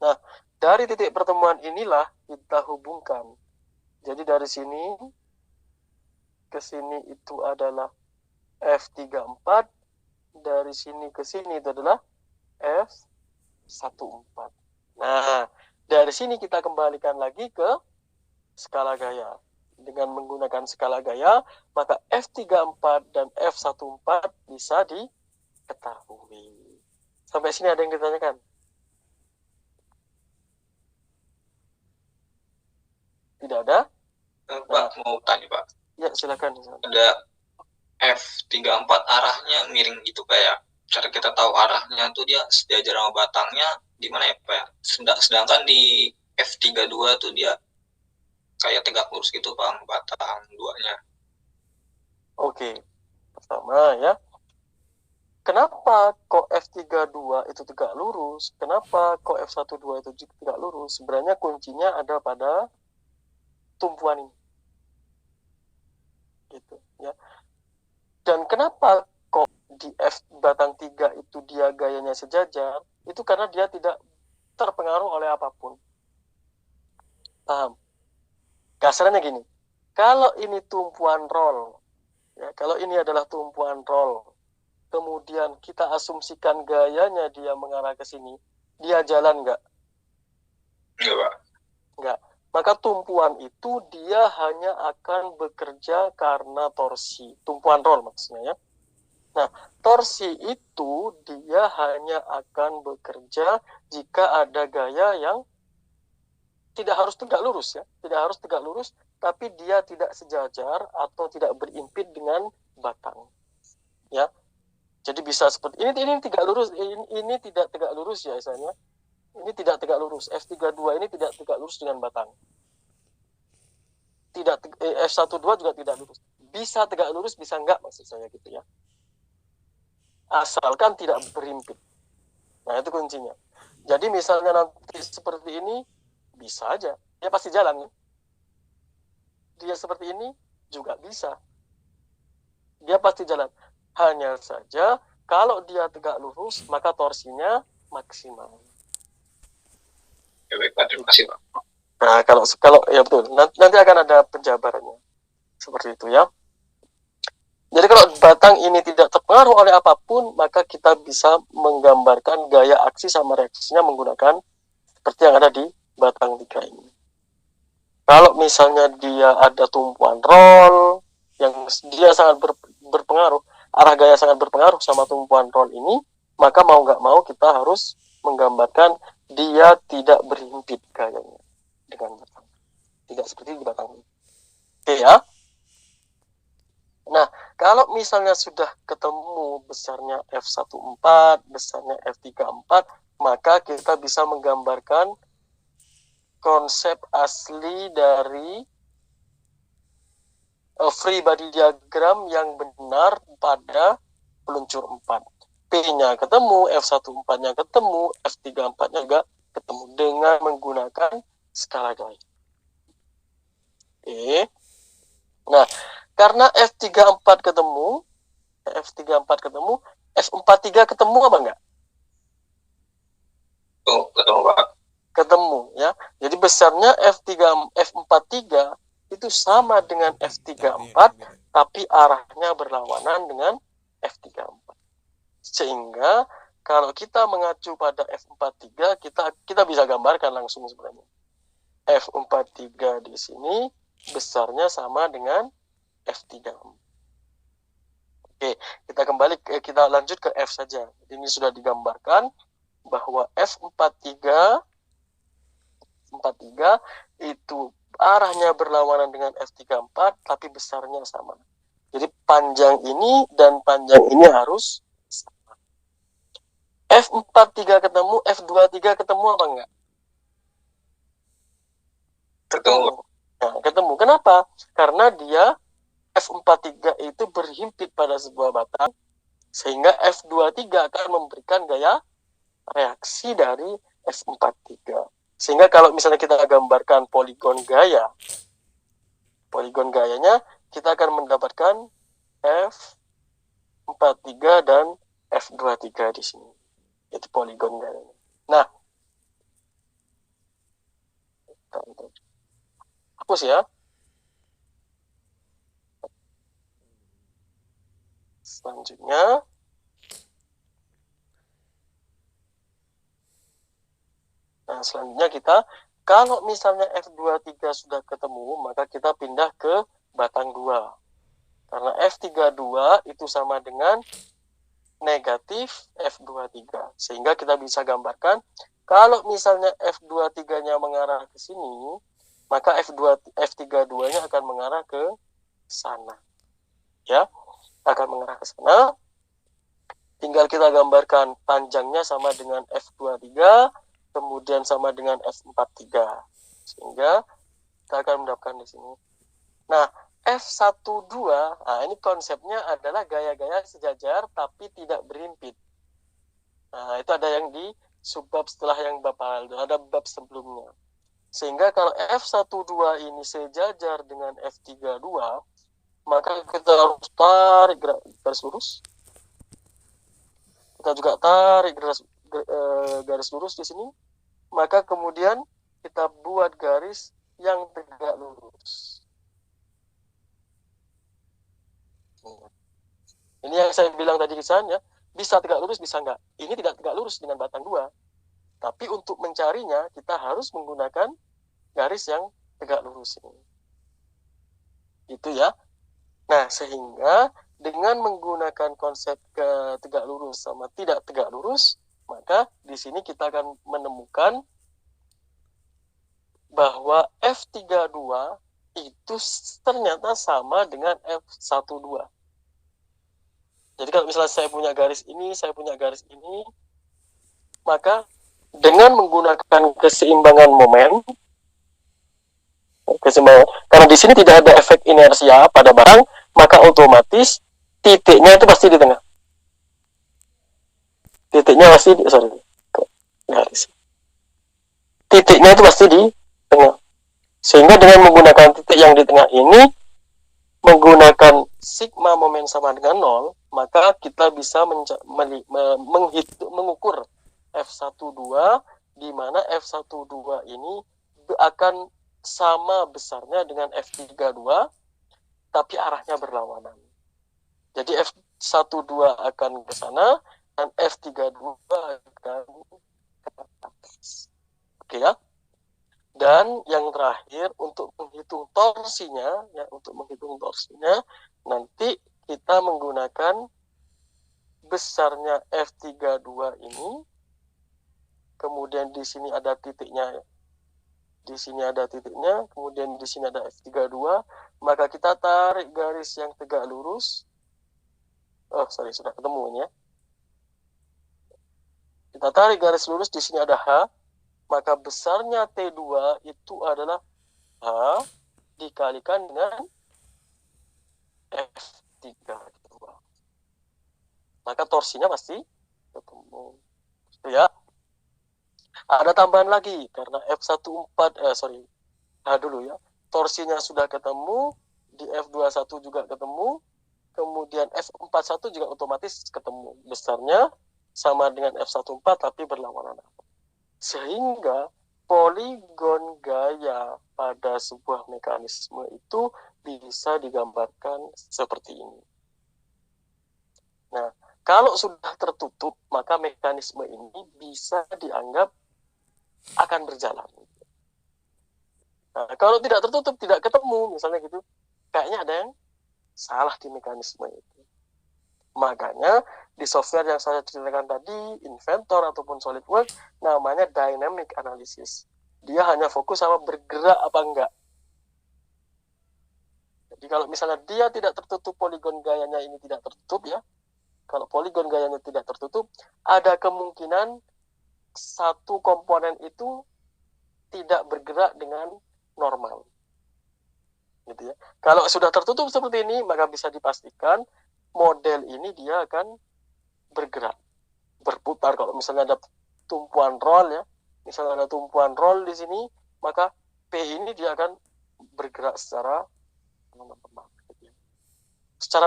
Nah, dari titik pertemuan inilah kita hubungkan. Jadi dari sini ke sini itu adalah F34, dari sini ke sini itu adalah F14. Nah, dari sini kita kembalikan lagi ke skala gaya. Dengan menggunakan skala gaya, maka F34 dan F14 bisa diketahui. Sampai sini ada yang ditanyakan? Tidak ada? Pak, mau tanya Pak. Ya, silakan. Ada F34 arahnya miring gitu kayak cara kita tahu arahnya tuh dia sejajar sama batangnya gimana ya Pak? Sedangkan di F32 tuh dia kayak tegak lurus gitu Pak, batang duanya. Oke. Pertama ya. Kenapa kok F32 itu tegak lurus? Kenapa kok F12 itu tegak lurus? Sebenarnya kuncinya ada pada tumpuan ini. Gitu ya. Dan kenapa kok di F batang 3 itu dia gayanya sejajar? Itu karena dia tidak terpengaruh oleh apapun. Paham? Kasarnya gini. Kalau ini tumpuan roll, ya, kalau ini adalah tumpuan roll, kemudian kita asumsikan gayanya dia mengarah ke sini, dia jalan nggak? Enggak Pak. Nggak. Maka tumpuan itu dia hanya akan bekerja karena torsi. Tumpuan roll maksudnya ya. Nah, torsi itu dia hanya akan bekerja jika ada gaya yang tidak harus tegak lurus ya. Tidak harus tegak lurus, tapi dia tidak sejajar atau tidak berimpit dengan batang. Ya. Jadi bisa seperti ini tegak lurus, ini tidak tegak lurus ya misalnya. Ini tidak tegak lurus. F32 ini tidak tegak lurus dengan batang. F12 juga tidak lurus. Bisa tegak lurus, bisa enggak maksud saya gitu ya. Asalkan tidak berimpit. Nah, itu kuncinya. Jadi misalnya nanti seperti ini, bisa aja. Dia pasti jalan. Dia seperti ini juga bisa. Dia pasti jalan. Hanya saja kalau dia tegak lurus, maka torsinya maksimal. Ya baik Pak, terima kasih Pak. Nah, kalau ya betul. Nanti akan ada penjabarannya. Seperti itu ya. Jadi kalau batang ini tidak terpengaruh oleh apapun, maka kita bisa menggambarkan gaya aksi sama reaksinya menggunakan seperti yang ada di batang 3 ini. Kalau misalnya dia ada tumpuan roll yang dia sangat berpengaruh, arah gaya sangat berpengaruh sama tumpuan roll ini, maka mau nggak mau kita harus menggambarkan dia tidak berhimpit gayanya dengan batang. Tidak seperti di batang ini. Oke ya. Nah, kalau misalnya sudah ketemu besarnya F14, besarnya F34, maka kita bisa menggambarkan konsep asli dari free body diagram yang benar pada peluncur 4. P-nya ketemu, F14-nya ketemu, F34-nya juga ketemu dengan menggunakan skala gaya. Oke. Nah, karena F34 ketemu, F43 ketemu apa enggak? Oh, ketemu Pak. Ketemu ya. Jadi besarnya F43 itu sama dengan F34, tapi arahnya berlawanan dengan F34. Sehingga kalau kita mengacu pada F43, kita bisa gambarkan langsung sebenarnya. F43 di sini besarnya sama dengan F34. Oke, kita lanjut ke F saja. Ini sudah digambarkan bahwa F43 itu arahnya berlawanan dengan F34 tapi besarnya sama. Jadi panjang ini dan panjang ini harus sama. F43 ketemu, F23 ketemu apa enggak? Ketemu. Nah, ketemu. Kenapa? Karena dia F43 itu berhimpit pada sebuah batang, sehingga F23 akan memberikan gaya reaksi dari F43. Sehingga kalau misalnya kita gambarkan poligon gayanya kita akan mendapatkan F43 dan F23 di sini. Itu poligon gayanya. Nah, hapus ya. Selanjutnya, kita, kalau misalnya F23 sudah ketemu, maka kita pindah ke batang 2. Karena F32 itu sama dengan negatif F23. Sehingga kita bisa gambarkan, kalau misalnya F23-nya mengarah ke sini, maka F32-nya akan mengarah ke sana. Ya, akan mengarah ke sana. Tinggal kita gambarkan panjangnya sama dengan F23, kemudian sama dengan F43. Sehingga kita akan mendapatkan di sini. Nah, F12, nah ini konsepnya adalah gaya-gaya sejajar tapi tidak berhimpit. Nah, itu ada yang di subbab setelah yang bab paralel, ada bab sebelumnya. Sehingga kalau F12 ini sejajar dengan F32, maka kita harus tarik garis lurus. Kita juga tarik garis lurus di sini. Maka kemudian kita buat garis yang tegak lurus. Ini yang saya bilang tadi Kisan, ya, bisa tegak lurus, bisa enggak. Ini tidak tegak lurus dengan batang 2. Tapi untuk mencarinya, kita harus menggunakan garis yang tegak lurus ini. Itu ya. Nah, sehingga dengan menggunakan konsep tegak lurus sama tidak tegak lurus, maka di sini kita akan menemukan bahwa F32 itu ternyata sama dengan F12. Jadi kalau misalnya saya punya garis ini, maka dengan menggunakan keseimbangan momen, karena di sini tidak ada efek inersia pada barang, maka otomatis titiknya itu pasti di tengah. Titiknya itu pasti di tengah. Sehingga dengan menggunakan titik yang di tengah ini, menggunakan sigma momen sama dengan 0, maka kita bisa mengukur F12, di mana F12 ini akan sama besarnya dengan F32, tapi arahnya berlawanan. Jadi F12 akan ke sana, dan F32 akan ke atas. Oke ya? Dan yang terakhir, untuk menghitung torsinya, nanti kita menggunakan besarnya F32 ini, kemudian di sini ada titiknya, kemudian di sini ada F32, maka kita tarik garis yang tegak lurus. Sudah ketemu ini ya. Kita tarik garis lurus, di sini ada H, maka besarnya T2 itu adalah H dikalikan dengan F32. Maka torsinya pasti ketemu. Itu ya. Ada tambahan lagi, karena H dulu ya. Torsinya sudah ketemu, di F21 juga ketemu, kemudian F41 juga otomatis ketemu. Besarnya sama dengan F14 tapi berlawanan. Sehingga poligon gaya pada sebuah mekanisme itu bisa digambarkan seperti ini. Nah, kalau sudah tertutup, maka mekanisme ini bisa dianggap akan berjalan. Nah, kalau tidak tertutup, tidak ketemu, misalnya gitu, kayaknya ada yang salah di mekanisme itu. Makanya di software yang saya ceritakan tadi, Inventor ataupun SolidWorks, namanya dynamic analysis. Dia hanya fokus sama bergerak apa enggak. Jadi kalau misalnya dia tidak tertutup, poligon gayanya ini tidak tertutup ya. Kalau poligon gayanya tidak tertutup, ada kemungkinan satu komponen itu tidak bergerak dengan normal. Gitu ya. Kalau sudah tertutup seperti ini, maka bisa dipastikan model ini dia akan bergerak, berputar. Kalau misalnya ada tumpuan roll ya, misalnya ada tumpuan roll di sini, maka P ini dia akan bergerak secara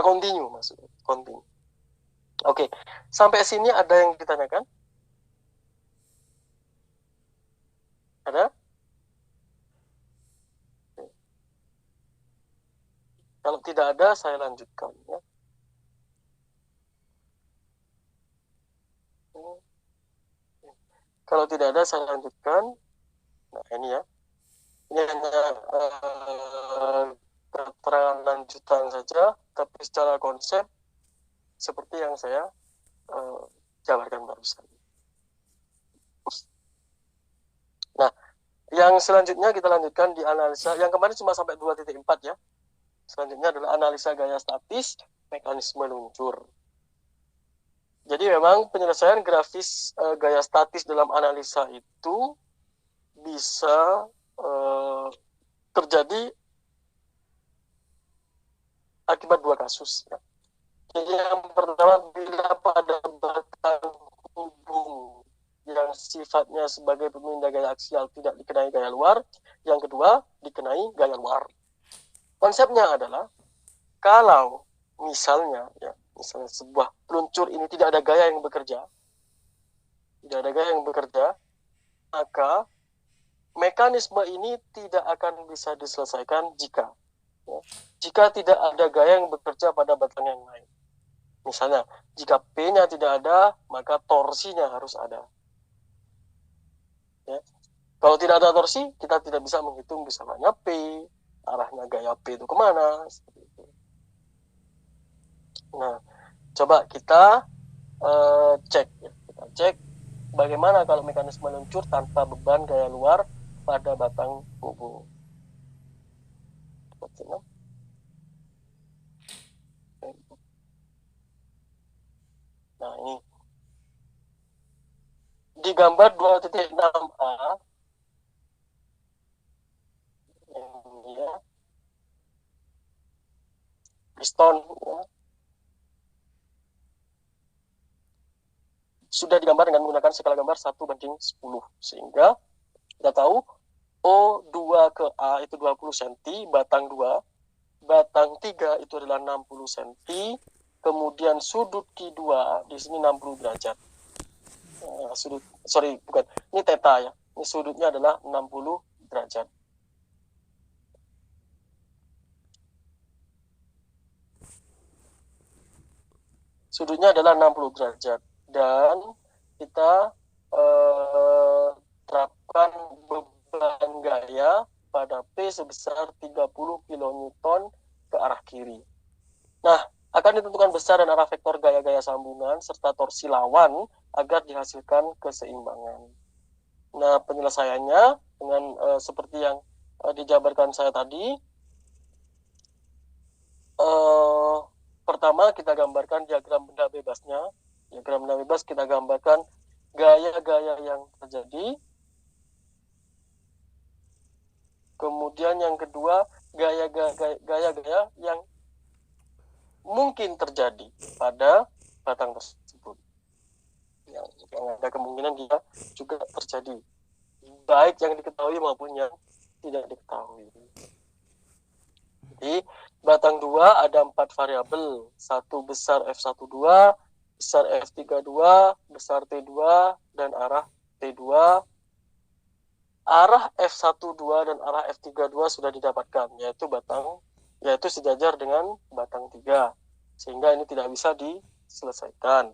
kontinu, maksudnya kontinu. Oke, sampai sini ada yang ditanyakan? Ada? Kalau tidak ada, saya lanjutkan ya. Kalau tidak ada, saya lanjutkan. Nah, ini ya. Ini hanya keterangan lanjutan saja, tapi secara konsep seperti yang saya jabarkan barusan. Nah, yang selanjutnya kita lanjutkan di analisa. Yang kemarin cuma sampai 2.4 ya. Selanjutnya adalah analisa gaya statis, mekanisme luncur. Jadi memang penyelesaian grafis gaya statis dalam analisa itu bisa terjadi akibat dua kasus. Ya. Jadi yang pertama, bila pada batang hubung yang sifatnya sebagai pemindah gaya aksial tidak dikenai gaya luar, yang kedua dikenai gaya luar. Konsepnya adalah kalau misalnya sebuah peluncur ini tidak ada gaya yang bekerja, maka mekanisme ini tidak akan bisa diselesaikan jika tidak ada gaya yang bekerja pada batang yang lain. Misalnya, jika P-nya tidak ada, maka torsinya harus ada. Ya. Kalau tidak ada torsi, kita tidak bisa menghitung besarannya P, arahnya gaya P itu kemana. Seperti itu. Nah, coba kita cek. Kita cek bagaimana kalau mekanisme luncur tanpa beban gaya luar pada batang hubung. Nah, ini di gambar 2.6a ini ya, piston ya, sudah digambar dengan menggunakan skala gambar 1:10, sehingga kita tahu O2 ke A itu 20 cm, batang 2, batang 3 itu adalah 60 cm, kemudian sudut Q2 di sini 60 derajat. Ini theta ya. Ini sudutnya adalah 60 derajat. Sudutnya adalah 60 derajat. Dan kita terapkan beban gaya pada P sebesar 30 kN ke arah kiri. Nah, akan ditentukan besar dan arah vektor gaya-gaya sambungan serta torsi lawan agar dihasilkan keseimbangan. Nah, penyelesaiannya dengan seperti yang dijabarkan saya tadi. Pertama, kita gambarkan diagram benda bebasnya. Diagram benda bebas kita gambarkan gaya-gaya yang terjadi. Kemudian yang kedua, gaya-gaya yang mungkin terjadi pada batang tersebut. Yang ada kemungkinan dia juga terjadi, baik yang diketahui maupun yang tidak diketahui. Jadi batang 2 ada 4 variabel, 1 besar F12, besar F32, besar T2, dan arah T2. Arah F12 dan arah F32 sudah didapatkan, yaitu sejajar dengan batang 3, sehingga ini tidak bisa diselesaikan.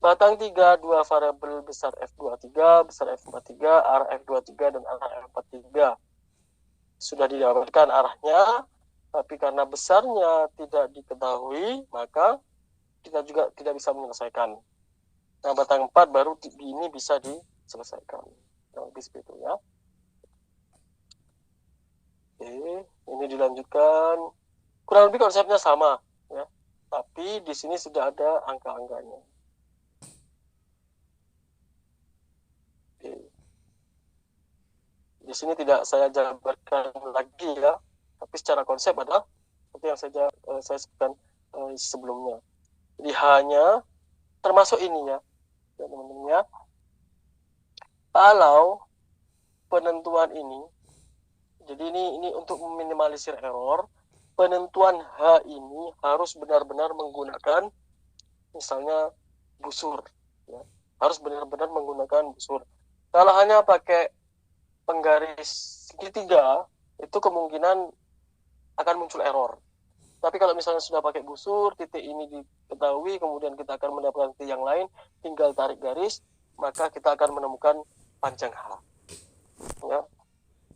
Batang 3, 2 variabel besar F23, besar F43, arah F23, dan arah F43. Sudah didapatkan arahnya, tapi karena besarnya tidak diketahui, maka kita juga tidak bisa menyelesaikan. Nah, batang 4 baru ini bisa diselesaikan. Nah, lebih seperti itu ya. Oke, ini dilanjutkan. Kurang lebih konsepnya sama ya. Tapi di sini sudah ada angka-angkanya. Oke. Di sini tidak saya jabarkan lagi ya. Tapi secara konsep adalah seperti yang saya sebutkan sebelumnya. Jadi hanya termasuk ini ya, teman-teman ya. Kalau penentuan ini, jadi ini untuk meminimalisir error, penentuan H ini harus benar-benar menggunakan misalnya busur ya. Harus benar-benar menggunakan busur. Kalau hanya pakai penggaris segitiga, itu kemungkinan akan muncul error. Tapi kalau misalnya sudah pakai busur, titik ini diketahui, kemudian kita akan mendapatkan titik yang lain, tinggal tarik garis, maka kita akan menemukan panjang H. Ya.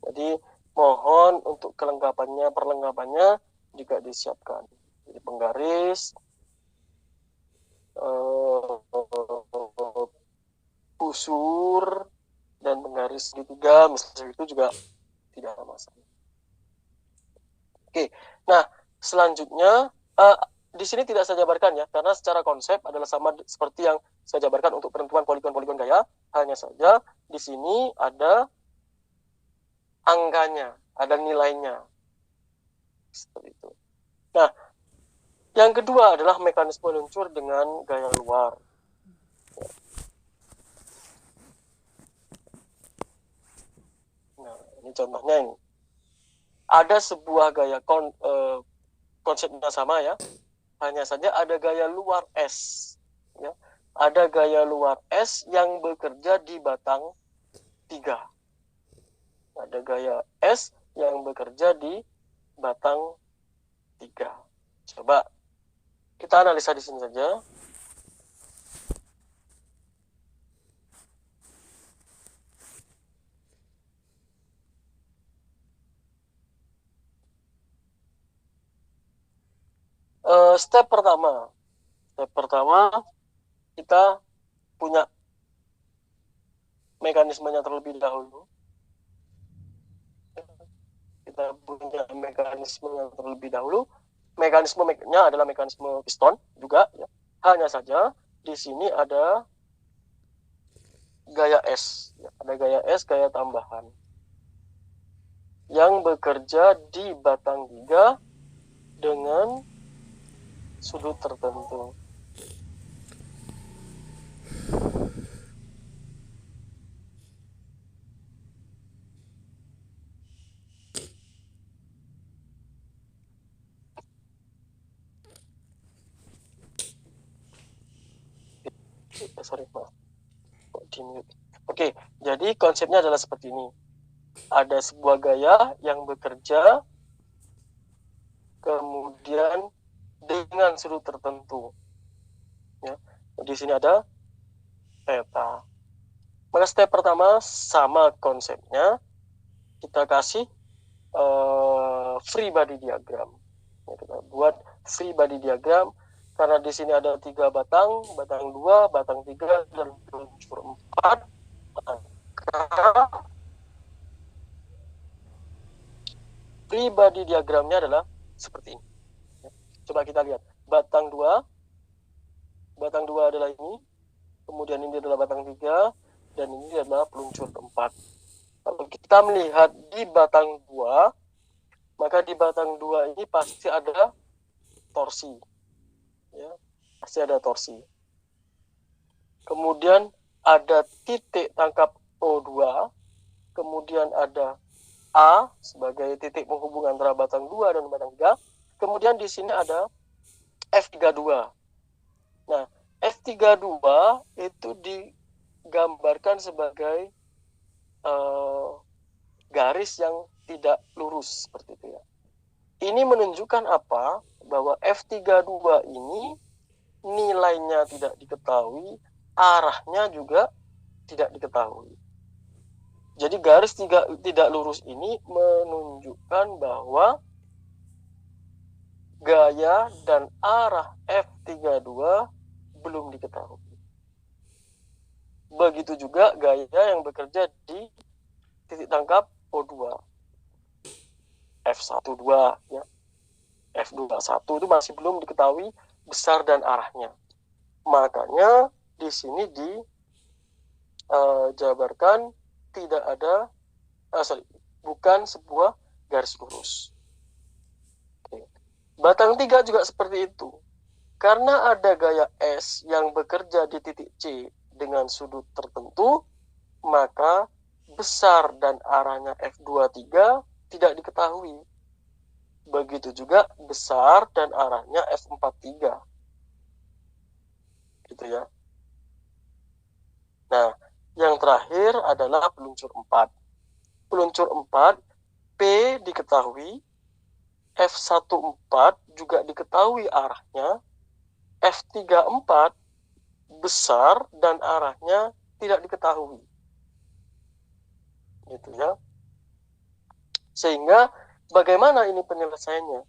Jadi mohon untuk perlengkapannya juga disiapkan. Jadi penggaris, busur, dan penggaris segitiga, misalnya itu juga tidak ada masalah. Oke, nah selanjutnya di sini tidak saya jabarkan ya, karena secara konsep adalah sama seperti yang saya jabarkan untuk penentuan poligon-poligon gaya. Hanya saja di sini ada angkanya, ada nilainya. Seperti itu. Nah, yang kedua adalah mekanisme luncur dengan gaya luar. Nah, ini contohnya ini. Ada sebuah gaya konsepnya sama ya. Hanya saja ada gaya luar S. Ya. Ada gaya luar S yang bekerja di batang 3. Ada gaya S yang bekerja di batang 3. Coba kita analisa di sini saja. Step pertama kita punya mekanismenya terlebih dahulu. Mekanismenya adalah mekanisme piston juga ya. Hanya saja di sini ada gaya S, ya. Ada gaya S, gaya tambahan yang bekerja di batang 3 dengan sudut tertentu. Oke, jadi konsepnya adalah seperti ini. Ada sebuah gaya yang bekerja kemudian dengan sudut tertentu. Ya. Di sini ada theta. Maka step pertama sama konsepnya, kita kasih free body diagram. Ya, kita buat free body diagram karena di sini ada 3 batang 2, batang 3 dan luncur 4. Maka free body diagramnya adalah seperti ini. Coba kita lihat. Batang 2 adalah ini. Kemudian ini adalah batang 3. Dan ini adalah peluncur 4. Kalau kita melihat di batang 2, maka di batang 2 ini pasti ada torsi. Ya, pasti ada torsi. Kemudian ada titik tangkap O2. Kemudian ada A sebagai titik penghubung antara batang 2 dan batang 3. Kemudian di sini ada F32. Nah, F32 itu digambarkan sebagai garis yang tidak lurus seperti itu ya. Ini menunjukkan apa? Bahwa F32 ini nilainya tidak diketahui, arahnya juga tidak diketahui. Jadi garis tidak lurus ini menunjukkan bahwa gaya dan arah F32 belum diketahui. Begitu juga gaya yang bekerja di titik tangkap O2. F12 ya. F21 itu masih belum diketahui besar dan arahnya. Makanya di sini dijabarkan tidak ada bukan sebuah garis lurus. Oke. Batang 3 juga seperti itu. Karena ada gaya S yang bekerja di titik C dengan sudut tertentu, maka besar dan arahnya F23 tidak diketahui. Begitu juga besar dan arahnya F43. Gitu ya. Nah, yang terakhir adalah peluncur 4. Peluncur 4, P diketahui, F14 juga diketahui arahnya, F34 besar dan arahnya tidak diketahui. Gitu ya. Sehingga bagaimana ini penyelesaiannya?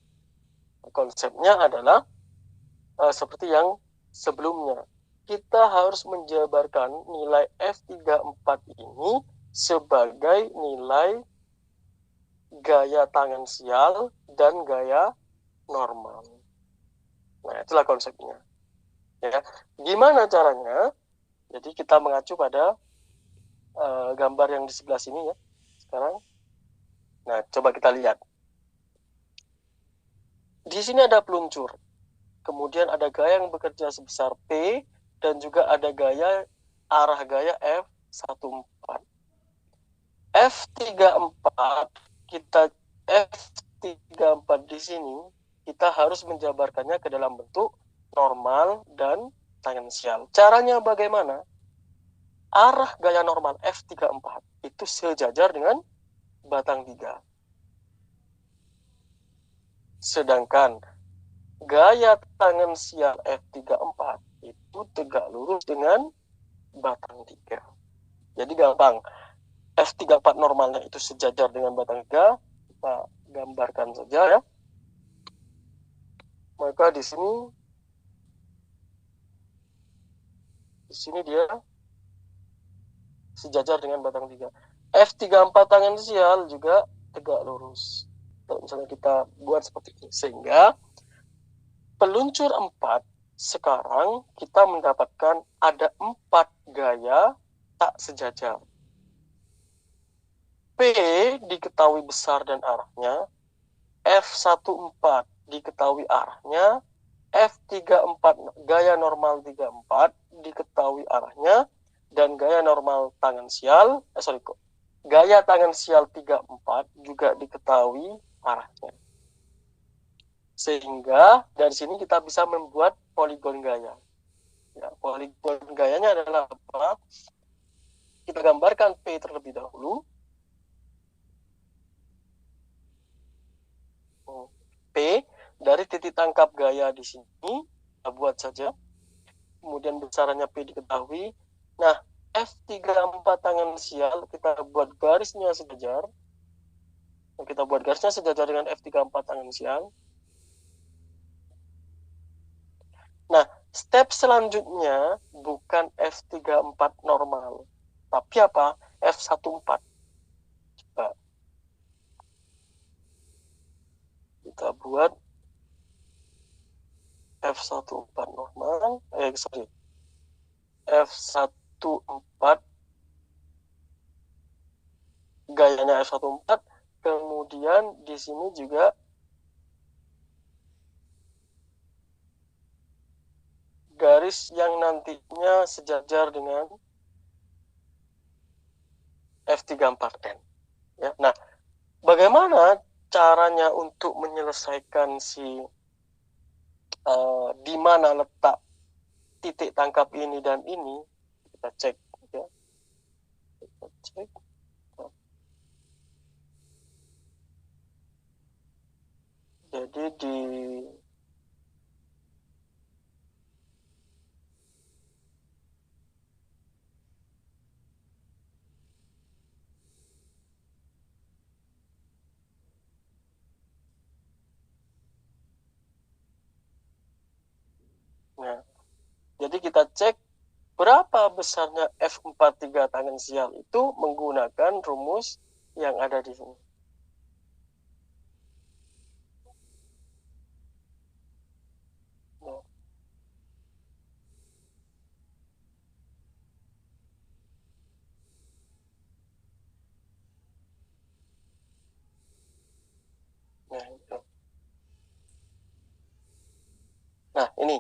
Konsepnya adalah seperti yang sebelumnya. Kita harus menjabarkan nilai F34 ini sebagai nilai gaya tangensial dan gaya normal. Nah, itulah konsepnya. Ya. Gimana caranya? Jadi kita mengacu pada gambar yang di sebelah sini ya. Sekarang. Nah, coba kita lihat. Di sini ada peluncur. Kemudian ada gaya yang bekerja sebesar P dan juga ada arah gaya F14. F34 F34 di sini kita harus menjabarkannya ke dalam bentuk normal dan tangensial. Caranya bagaimana? Arah gaya normal F34 itu sejajar dengan batang 3. Sedangkan gaya tangensial F34 itu tegak lurus dengan batang 3. Jadi gampang. F34 normalnya itu sejajar dengan batang 3. Kita gambarkan saja ya. Maka di sini dia sejajar dengan batang 3. F34 tangensial juga tegak lurus. Kalau misalnya kita buat seperti ini. Sehingga peluncur 4 sekarang kita mendapatkan ada 4 gaya tak sejajar. P diketahui besar dan arahnya, F14 diketahui arahnya, F34 gaya normal 34 diketahui arahnya, dan gaya normal tangensial, gaya tangensial 34 juga diketahui arahnya. Sehingga dari sini kita bisa membuat poligon gaya. Ya, poligon gayanya adalah apa? Kita gambarkan P terlebih dahulu. P dari titik tangkap gaya di sini kita buat saja. Kemudian besarannya P diketahui. Nah, F34 tangensial kita buat garisnya sejajar. Kita buat garisnya sejajar dengan F34 tangensial. Nah, step selanjutnya bukan F34 normal, tapi apa? F14. Coba kita buat F14 normal, F14 gayanya F14, kemudian di sini juga garis yang nantinya sejajar dengan F34N. Ya. Nah, bagaimana caranya untuk menyelesaikan di mana letak titik tangkap ini dan ini? Kita cek. Ya. Kita cek. Jadi kita cek berapa besarnya F43 tangensial itu menggunakan rumus yang ada di sini. Nah, ini.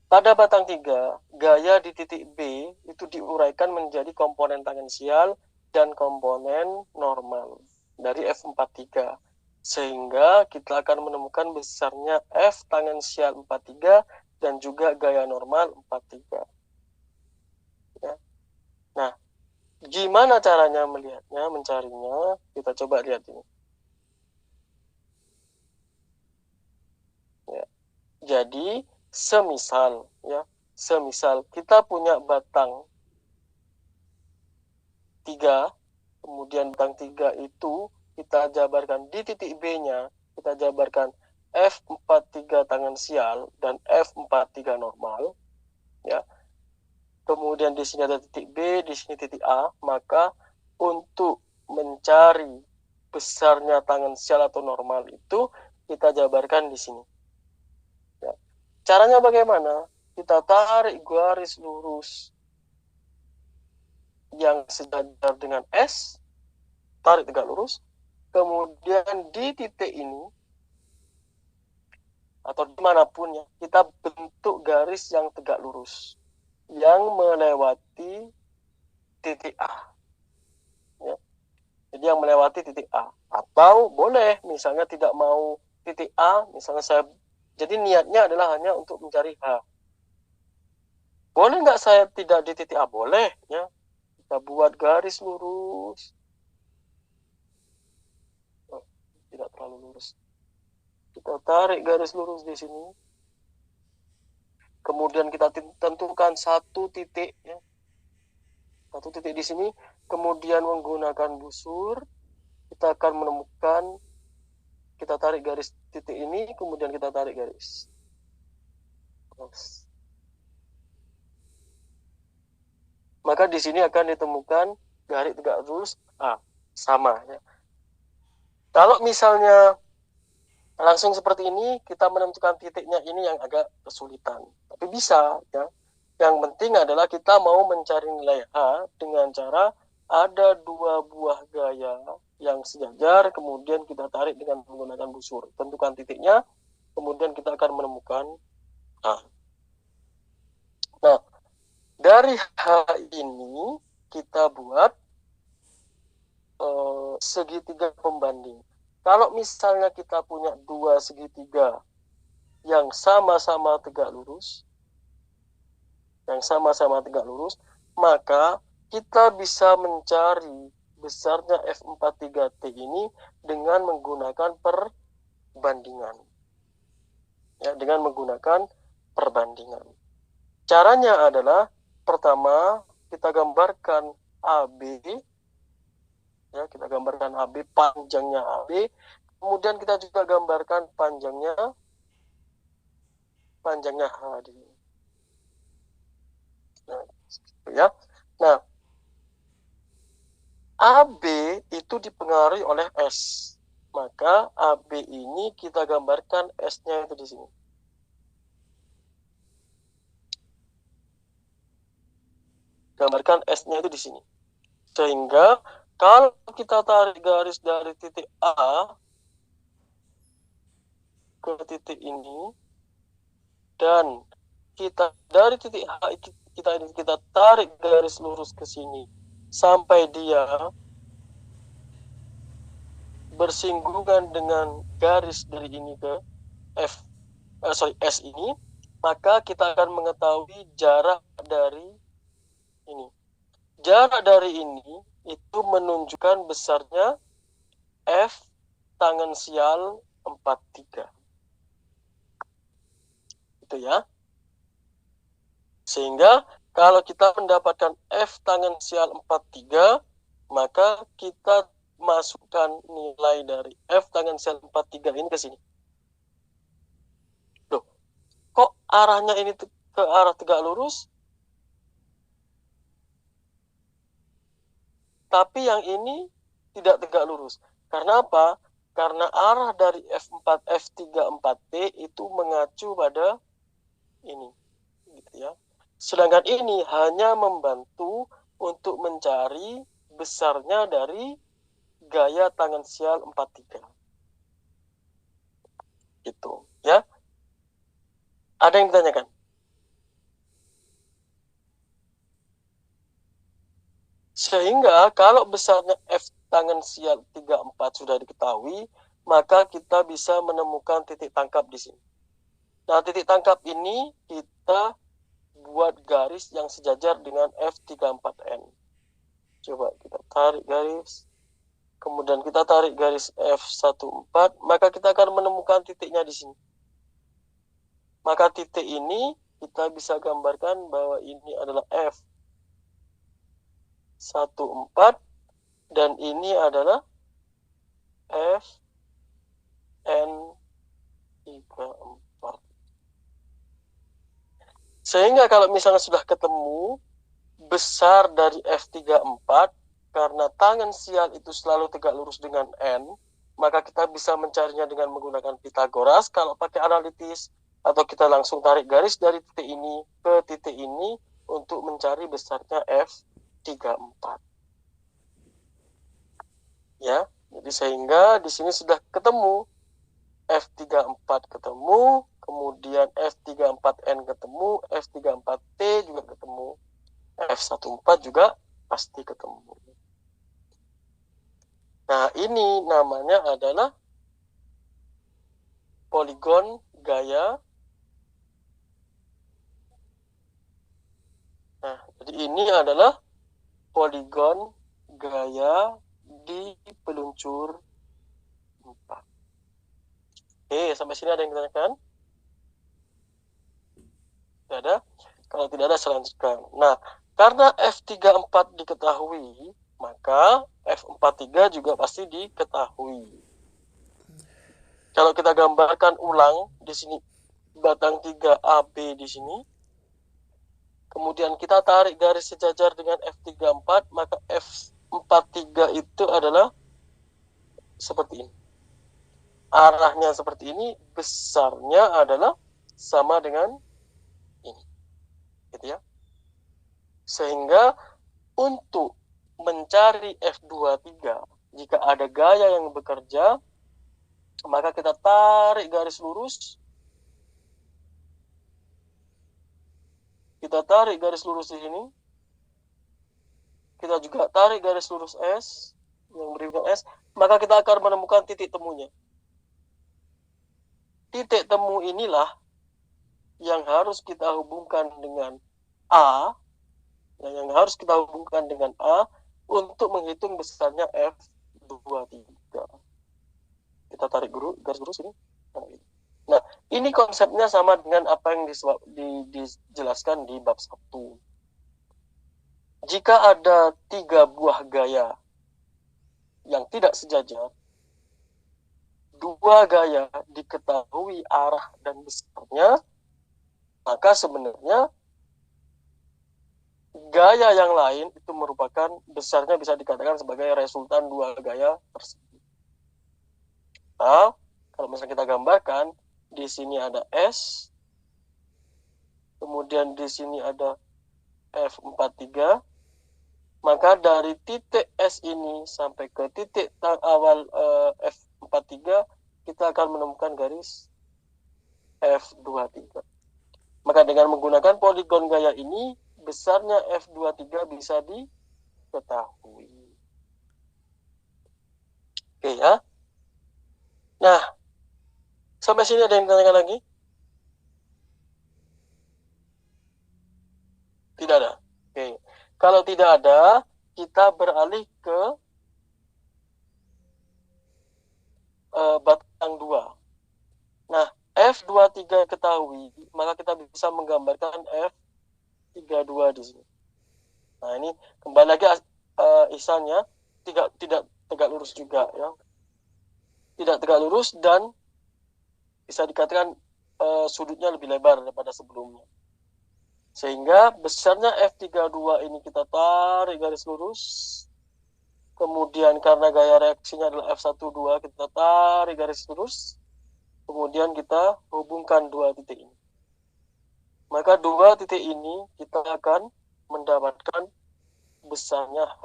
Pada batang 3, gaya di titik B itu diuraikan menjadi komponen tangensial dan komponen normal dari F43. Sehingga kita akan menemukan besarnya F tangensial 43 dan juga gaya normal 43. Ya. Nah, gimana caranya melihatnya, mencarinya? Kita coba lihat ini. Ya. Jadi, semisal kita punya batang 3, kemudian batang 3 itu kita jabarkan di titik B-nya, kita jabarkan F43 tangensial dan F43 normal, ya. Kemudian di sini ada titik B, di sini titik A, maka untuk mencari besarnya tangensial atau normal itu kita jabarkan di sini. Ya. Caranya bagaimana? Kita tarik garis lurus yang sejajar dengan S, tarik tegak lurus, kemudian di titik ini atau dimanapun ya, kita bentuk garis yang tegak lurus yang melewati titik A. Ya. Jadi yang melewati titik A. Atau boleh misalnya tidak mau titik A, misalnya jadi niatnya adalah hanya untuk mencari H. Boleh nggak saya tidak di titik A? Boleh, ya. Kita buat garis lurus. Oh, tidak terlalu lurus. Kita tarik garis lurus di sini. Kemudian kita tentukan satu titik, ya. Satu titik di sini. Kemudian menggunakan busur, kita akan menemukan, kita tarik garis titik ini, kemudian kita tarik garis. Maka di sini akan ditemukan garis tegak lurus A, sama. Ya. Kalau misalnya langsung seperti ini, kita menentukan titiknya ini yang agak kesulitan. Tapi bisa, ya. Yang penting adalah kita mau mencari nilai A dengan cara ada dua buah gaya yang sejajar, kemudian kita tarik dengan menggunakan busur. Tentukan titiknya, kemudian kita akan menemukan A. Nah, dari H ini kita buat segitiga pembanding. Kalau misalnya kita punya dua segitiga yang sama-sama tegak lurus, maka kita bisa mencari besarnya F43T ini dengan menggunakan perbandingan. Ya, dengan menggunakan perbandingan. Caranya adalah pertama kita gambarkan AB, ya, kita gambarkan AB, panjangnya AB, kemudian kita juga gambarkan panjangnya H di sini. Nah, ya. Nah, AB itu dipengaruhi oleh S. Maka AB ini kita gambarkan S-nya itu di sini. Gambarkan S-nya itu di sini. Sehingga kalau kita tarik garis dari titik A ke titik ini, dan kita dari titik H kita tarik garis lurus ke sini sampai dia bersinggungan dengan garis dari ini ke S ini, maka kita akan mengetahui jarak dari ini. Jarak dari ini itu menunjukkan besarnya F tangensial 43. Itu ya. Sehingga kalau kita mendapatkan F tangensial 43, maka kita masukkan nilai dari F tangensial 43 ini ke sini. Loh, kok arahnya ini ke arah tegak lurus? Tapi yang ini tidak tegak lurus. Karena apa? Karena arah dari F4, F34T itu mengacu pada ini. Gitu ya. Sedangkan ini hanya membantu untuk mencari besarnya dari gaya tangan sial 43. Gitu, ya. Ada yang ditanyakan? Sehingga kalau besarnya F tangan sial 34 sudah diketahui, maka kita bisa menemukan titik tangkap di sini. Nah, titik tangkap ini kita buat garis yang sejajar dengan F34N. Coba kita tarik garis. Kemudian kita tarik garis F14, maka kita akan menemukan titiknya di sini. Maka titik ini kita bisa gambarkan bahwa ini adalah F14 dan ini adalah FN34. Sehingga kalau misalnya sudah ketemu besar dari F34, karena tangan sial itu selalu tegak lurus dengan N, maka kita bisa mencarinya dengan menggunakan Pitagoras kalau pakai analitis, atau kita langsung tarik garis dari titik ini ke titik ini untuk mencari besarnya F34. Ya, jadi sehingga di sini sudah ketemu F34 ketemu, kemudian F34N ketemu, F34T juga ketemu, F14 juga pasti ketemu. Nah, ini namanya adalah poligon gaya. Nah, jadi ini adalah poligon gaya di peluncur 4. Oke, sampai sini ada yang ditanyakan? Tidak ada? Kalau tidak ada, saya lanjutkan. Nah, karena F34 diketahui, maka F43 juga pasti diketahui. Kalau kita gambarkan ulang di sini batang 3 AB di sini, kemudian kita tarik garis sejajar dengan F34, maka F43 itu adalah seperti ini. Arahnya seperti ini, besarnya adalah sama dengan ini. Gitu ya. Sehingga untuk mencari F23, jika ada gaya yang bekerja, maka kita tarik garis lurus. Kita tarik garis lurus di sini. Kita juga tarik garis lurus S, yang berikan S, maka kita akan menemukan titik temunya. Titik temu inilah yang harus kita hubungkan dengan A, yang harus kita hubungkan dengan A untuk menghitung besarnya F23. Kita tarik garis lurus ini. Nah, ini konsepnya sama dengan apa yang dijelaskan di bab 1. Jika ada 3 buah gaya yang tidak sejajar, 2 gaya diketahui arah dan besarnya, maka sebenarnya gaya yang lain itu merupakan besarnya bisa dikatakan sebagai resultan 2 gaya tersebut. Nah, kalau misalnya kita gambarkan, di sini ada S, kemudian di sini ada F43, maka dari titik S ini sampai ke titik awal F43, kita akan menemukan garis F23. Maka dengan menggunakan poligon gaya ini, besarnya F23 bisa diketahui. Oke ya. Nah, sampai sini ada yang ditanyakan lagi? Tidak ada. Oke. Kalau tidak ada, kita beralih ke batang 2. Nah, F23 ketahui, maka kita bisa menggambarkan F32 di sini. Nah, ini kembali lagi Ihsannya tidak tegak lurus juga ya. Tidak tegak lurus dan bisa dikatakan sudutnya lebih lebar daripada sebelumnya. Sehingga besarnya F32 ini kita tarik garis lurus. kemudian karena gaya reaksinya adalah F12, kita tarik garis lurus, kemudian kita hubungkan dua titik ini. Maka dua titik ini kita akan mendapatkan besarnya H.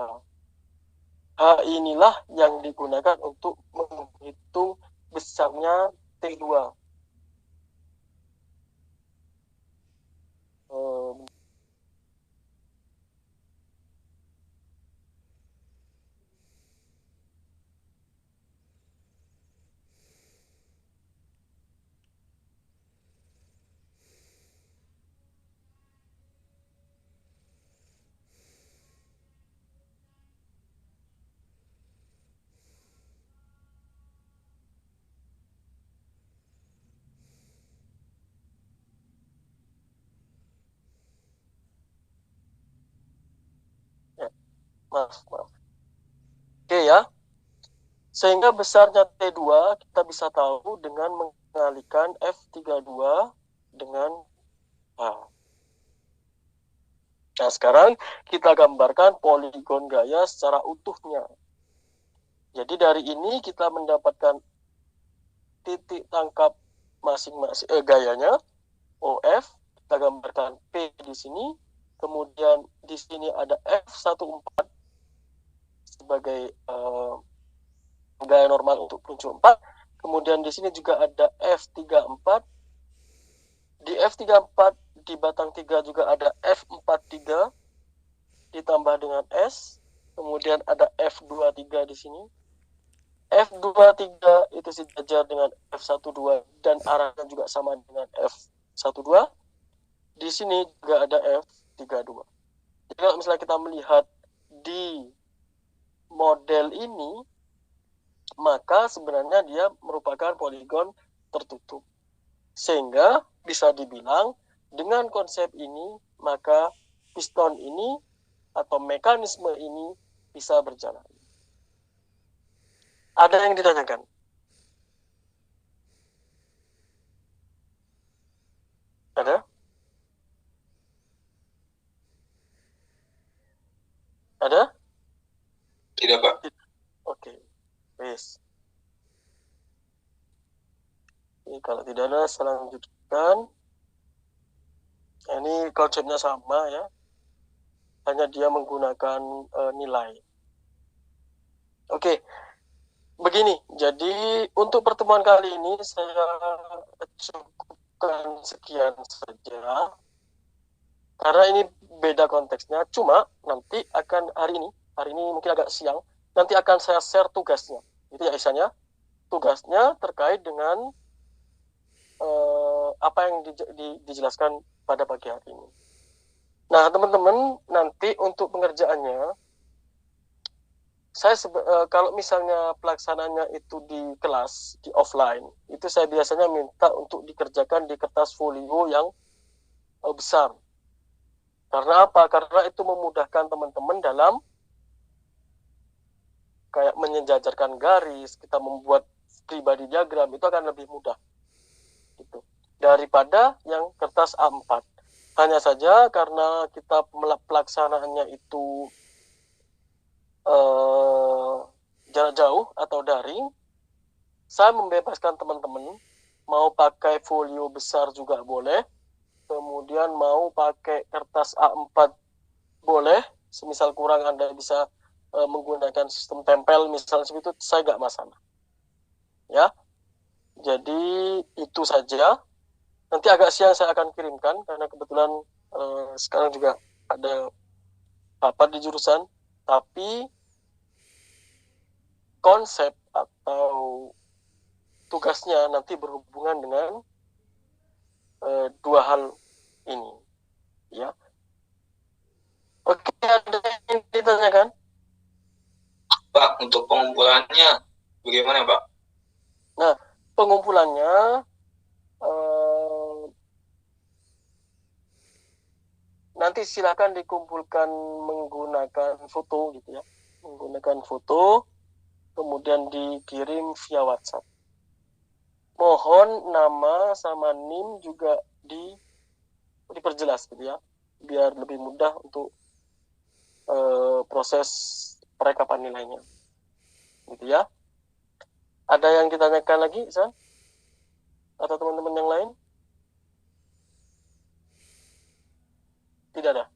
H inilah yang digunakan untuk menghitung besarnya T2. Maaf. Oke ya. Sehingga besarnya T2 kita bisa tahu dengan mengalihkan F32 dengan H. Nah, sekarang kita gambarkan poligon gaya secara utuhnya. Jadi dari ini kita mendapatkan titik tangkap masing-masing gayanya, OF, kita gambarkan P di sini, kemudian di sini ada F14 sebagai gaya normal untuk peluncur 4. Kemudian di sini juga ada F34. Di F34 di batang 3 juga ada F43 ditambah dengan S. Kemudian ada F23 di sini. F23 itu sejajar dengan F12 dan arahnya juga sama dengan F12. Di sini juga ada F32. Jadi kalau misalnya kita melihat di model ini, maka sebenarnya dia merupakan poligon tertutup. Sehingga bisa dibilang dengan konsep ini, maka piston ini atau mekanisme ini bisa berjalan. Ada yang ditanyakan? Ada? Ada? Tidak, Pak. Oke. Yes. Ini kalau tidak ada, saya lanjutkan. Ini konsepnya sama ya. Hanya dia menggunakan nilai. Oke. Begini, jadi untuk pertemuan kali ini saya cukupkan sekian saja. Karena ini beda konteksnya. Cuma nanti akan hari ini mungkin agak siang, nanti akan saya share tugasnya. Itu ya Isannya. Tugasnya terkait dengan apa yang dijelaskan pada pagi hari ini. Nah, teman-teman, nanti untuk pengerjaannya, saya kalau misalnya pelaksananya itu di kelas, di offline, itu saya biasanya minta untuk dikerjakan di kertas folio yang besar. Karena apa? Karena itu memudahkan teman-teman dalam kayak menyejajarkan garis, kita membuat pribadi diagram, itu akan lebih mudah. Gitu. Daripada yang kertas A4. Hanya saja karena kita pelaksanaannya itu jarak jauh atau daring, saya membebaskan teman-teman mau pakai folio besar juga boleh, kemudian mau pakai kertas A4 boleh, semisal kurang Anda bisa menggunakan sistem tempel misalnya seperti itu, saya nggak masalah ya. Jadi itu saja. Nanti agak siang saya akan kirimkan karena kebetulan sekarang juga ada rapat di jurusan, tapi konsep atau tugasnya nanti berhubungan dengan dua hal ini ya. Oke, ada yang ditanyakan? Pak, untuk pengumpulannya bagaimana, Pak? Nah, pengumpulannya nanti silakan dikumpulkan menggunakan foto gitu ya. Menggunakan foto, kemudian dikirim via WhatsApp. Mohon nama sama NIM juga diperjelas gitu ya, biar lebih mudah untuk proses perekapan nilainya. Gitu ya. Ada yang ditanyakan lagi, San? Atau teman-teman yang lain? Tidak ada.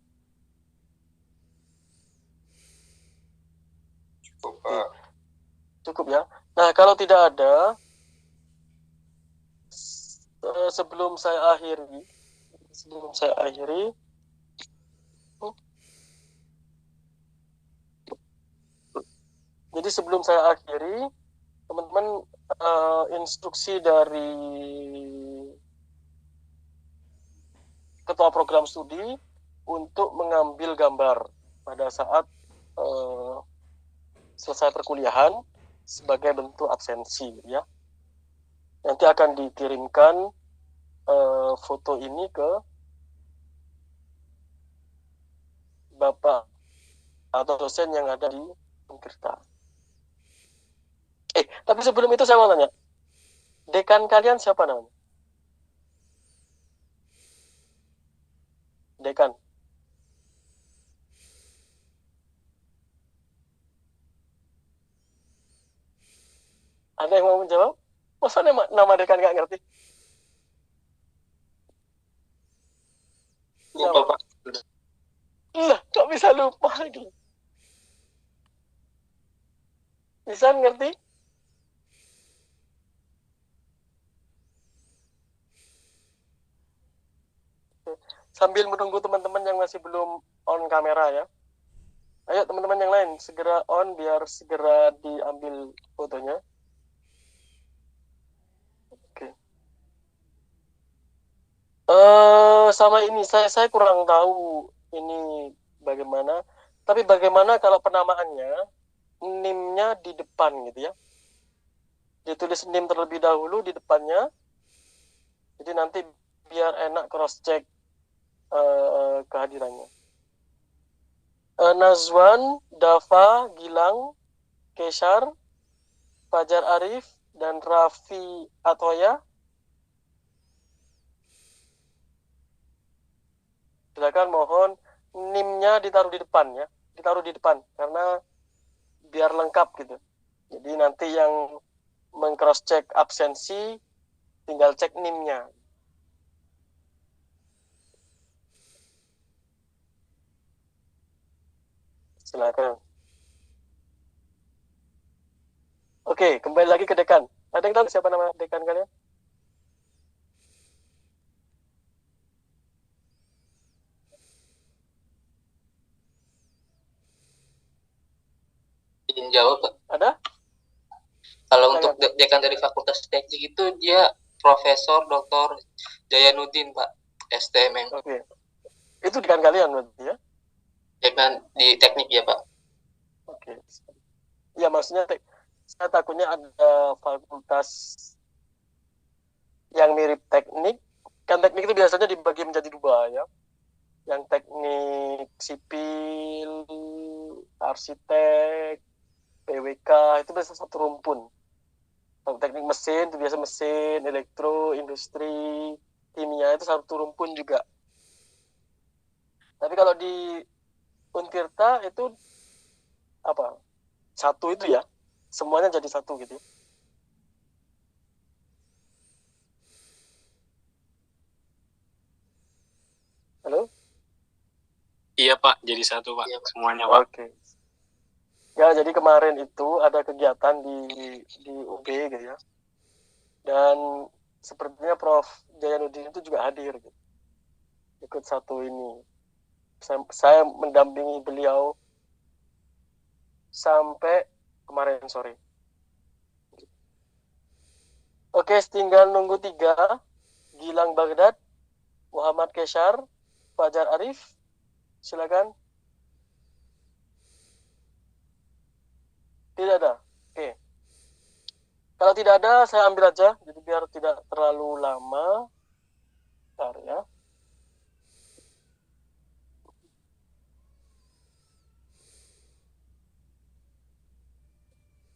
Cukup, Pak. Cukup ya. Nah, kalau tidak ada, sebelum saya akhiri, jadi sebelum saya akhiri, teman-teman, instruksi dari ketua program studi untuk mengambil gambar pada saat selesai perkuliahan sebagai bentuk absensi, ya. Nanti akan dikirimkan foto ini ke Bapak atau dosen yang ada di Unkirta. Tapi sebelum itu saya mau tanya, dekan kalian siapa namanya? Dekan. Ada yang mau menjawab? Masa nama dekan nggak ngerti? Lupa, Pak. Lah, kok bisa lupa lagi? Bisa ngerti? Sambil menunggu teman-teman yang masih belum on kamera ya. Ayo teman-teman yang lain, segera on biar segera diambil fotonya. Oke. Sama ini, saya kurang tahu ini bagaimana. Tapi bagaimana kalau penamaannya, NIM-nya di depan gitu ya. Ditulis NIM terlebih dahulu di depannya. Jadi nanti biar enak cross-check kehadirannya. Nazwan, Dava, Gilang, Keshar, Fajar Arif, dan Raffi Atoya. Silakan mohon NIM-nya ditaruh di depan ya. Ditaruh di depan karena biar lengkap gitu. Jadi nanti yang meng-cross-check absensi tinggal cek NIM-nya. Silakan. Oke, kembali lagi ke dekan. Ada yang tahu siapa nama dekan kalian? Izin jawab, Pak. Ada? Kalau Silakan. untuk dekan dari Fakultas Teknik itu dia Profesor Dr. Jayanuddin, Pak, STMN. Oke. Itu dekan kalian berarti ya? Dekan di teknik ya, Pak. Oke. Ya maksudnya saya takutnya ada fakultas yang mirip teknik. Kan teknik itu biasanya dibagi menjadi dua ya. Yang teknik sipil, arsitek, PWK itu biasa satu rumpun. Kalau teknik mesin itu biasa mesin, elektro, industri, kimia itu satu rumpun juga. Tapi kalau di Untirta itu apa? Satu itu ya. Semuanya jadi satu gitu. Halo? Iya Pak, jadi satu Pak, Iya, Pak. semuanya Pak. Oke. Ya, jadi kemarin itu ada kegiatan di UB gitu ya. Dan sepertinya Prof. Jayanuddin itu juga hadir gitu. Ikut satu ini. Saya mendampingi beliau sampai kemarin sore. Oke, tinggal nunggu 3. Gilang Baghdad, Muhammad Keshar, Fajar Arif. Silakan. Tidak ada. Oke. Kalau tidak ada, saya ambil aja. Jadi biar tidak terlalu lama. Bentar ya.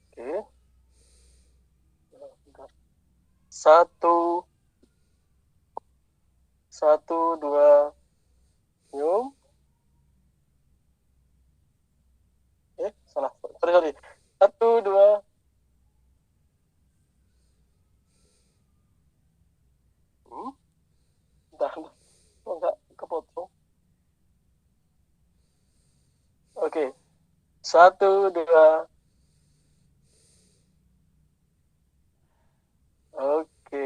Oke. Satu, dua, senyum. Salah. sorry. 1, 2. Bentar, kok nggak kepotong? Oke. 1, 2. Oke.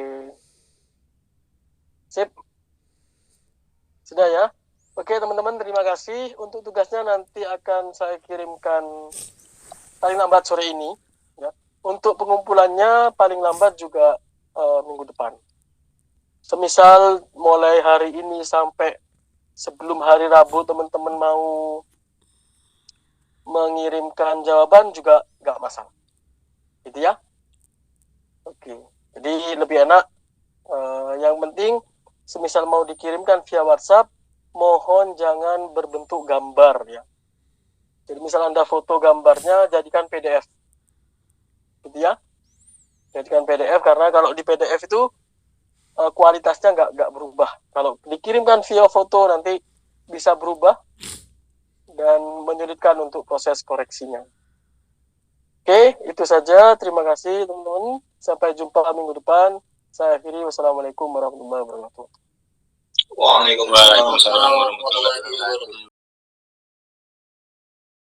Sip. Sudah ya? Oke, teman-teman, terima kasih. Untuk tugasnya nanti akan saya kirimkan paling lambat sore ini. Ya. Untuk pengumpulannya paling lambat juga minggu depan. Semisal mulai hari ini sampai sebelum hari Rabu teman-teman mau mengirimkan jawaban juga nggak masalah. Gitu ya? Oke. Jadi lebih enak. Yang penting semisal mau dikirimkan via WhatsApp, mohon jangan berbentuk gambar ya. Jadi misal Anda foto gambarnya, jadikan PDF. Gitu ya. Jadikan PDF karena kalau di PDF itu kualitasnya nggak berubah. Kalau dikirimkan via foto nanti bisa berubah dan menyulitkan untuk proses koreksinya. Oke, itu saja. Terima kasih teman-teman. Sampai jumpa minggu depan. Saya akhiri. Wassalamualaikum warahmatullahi wabarakatuh. Waalaikumsalam warahmatullahi wabarakatuh.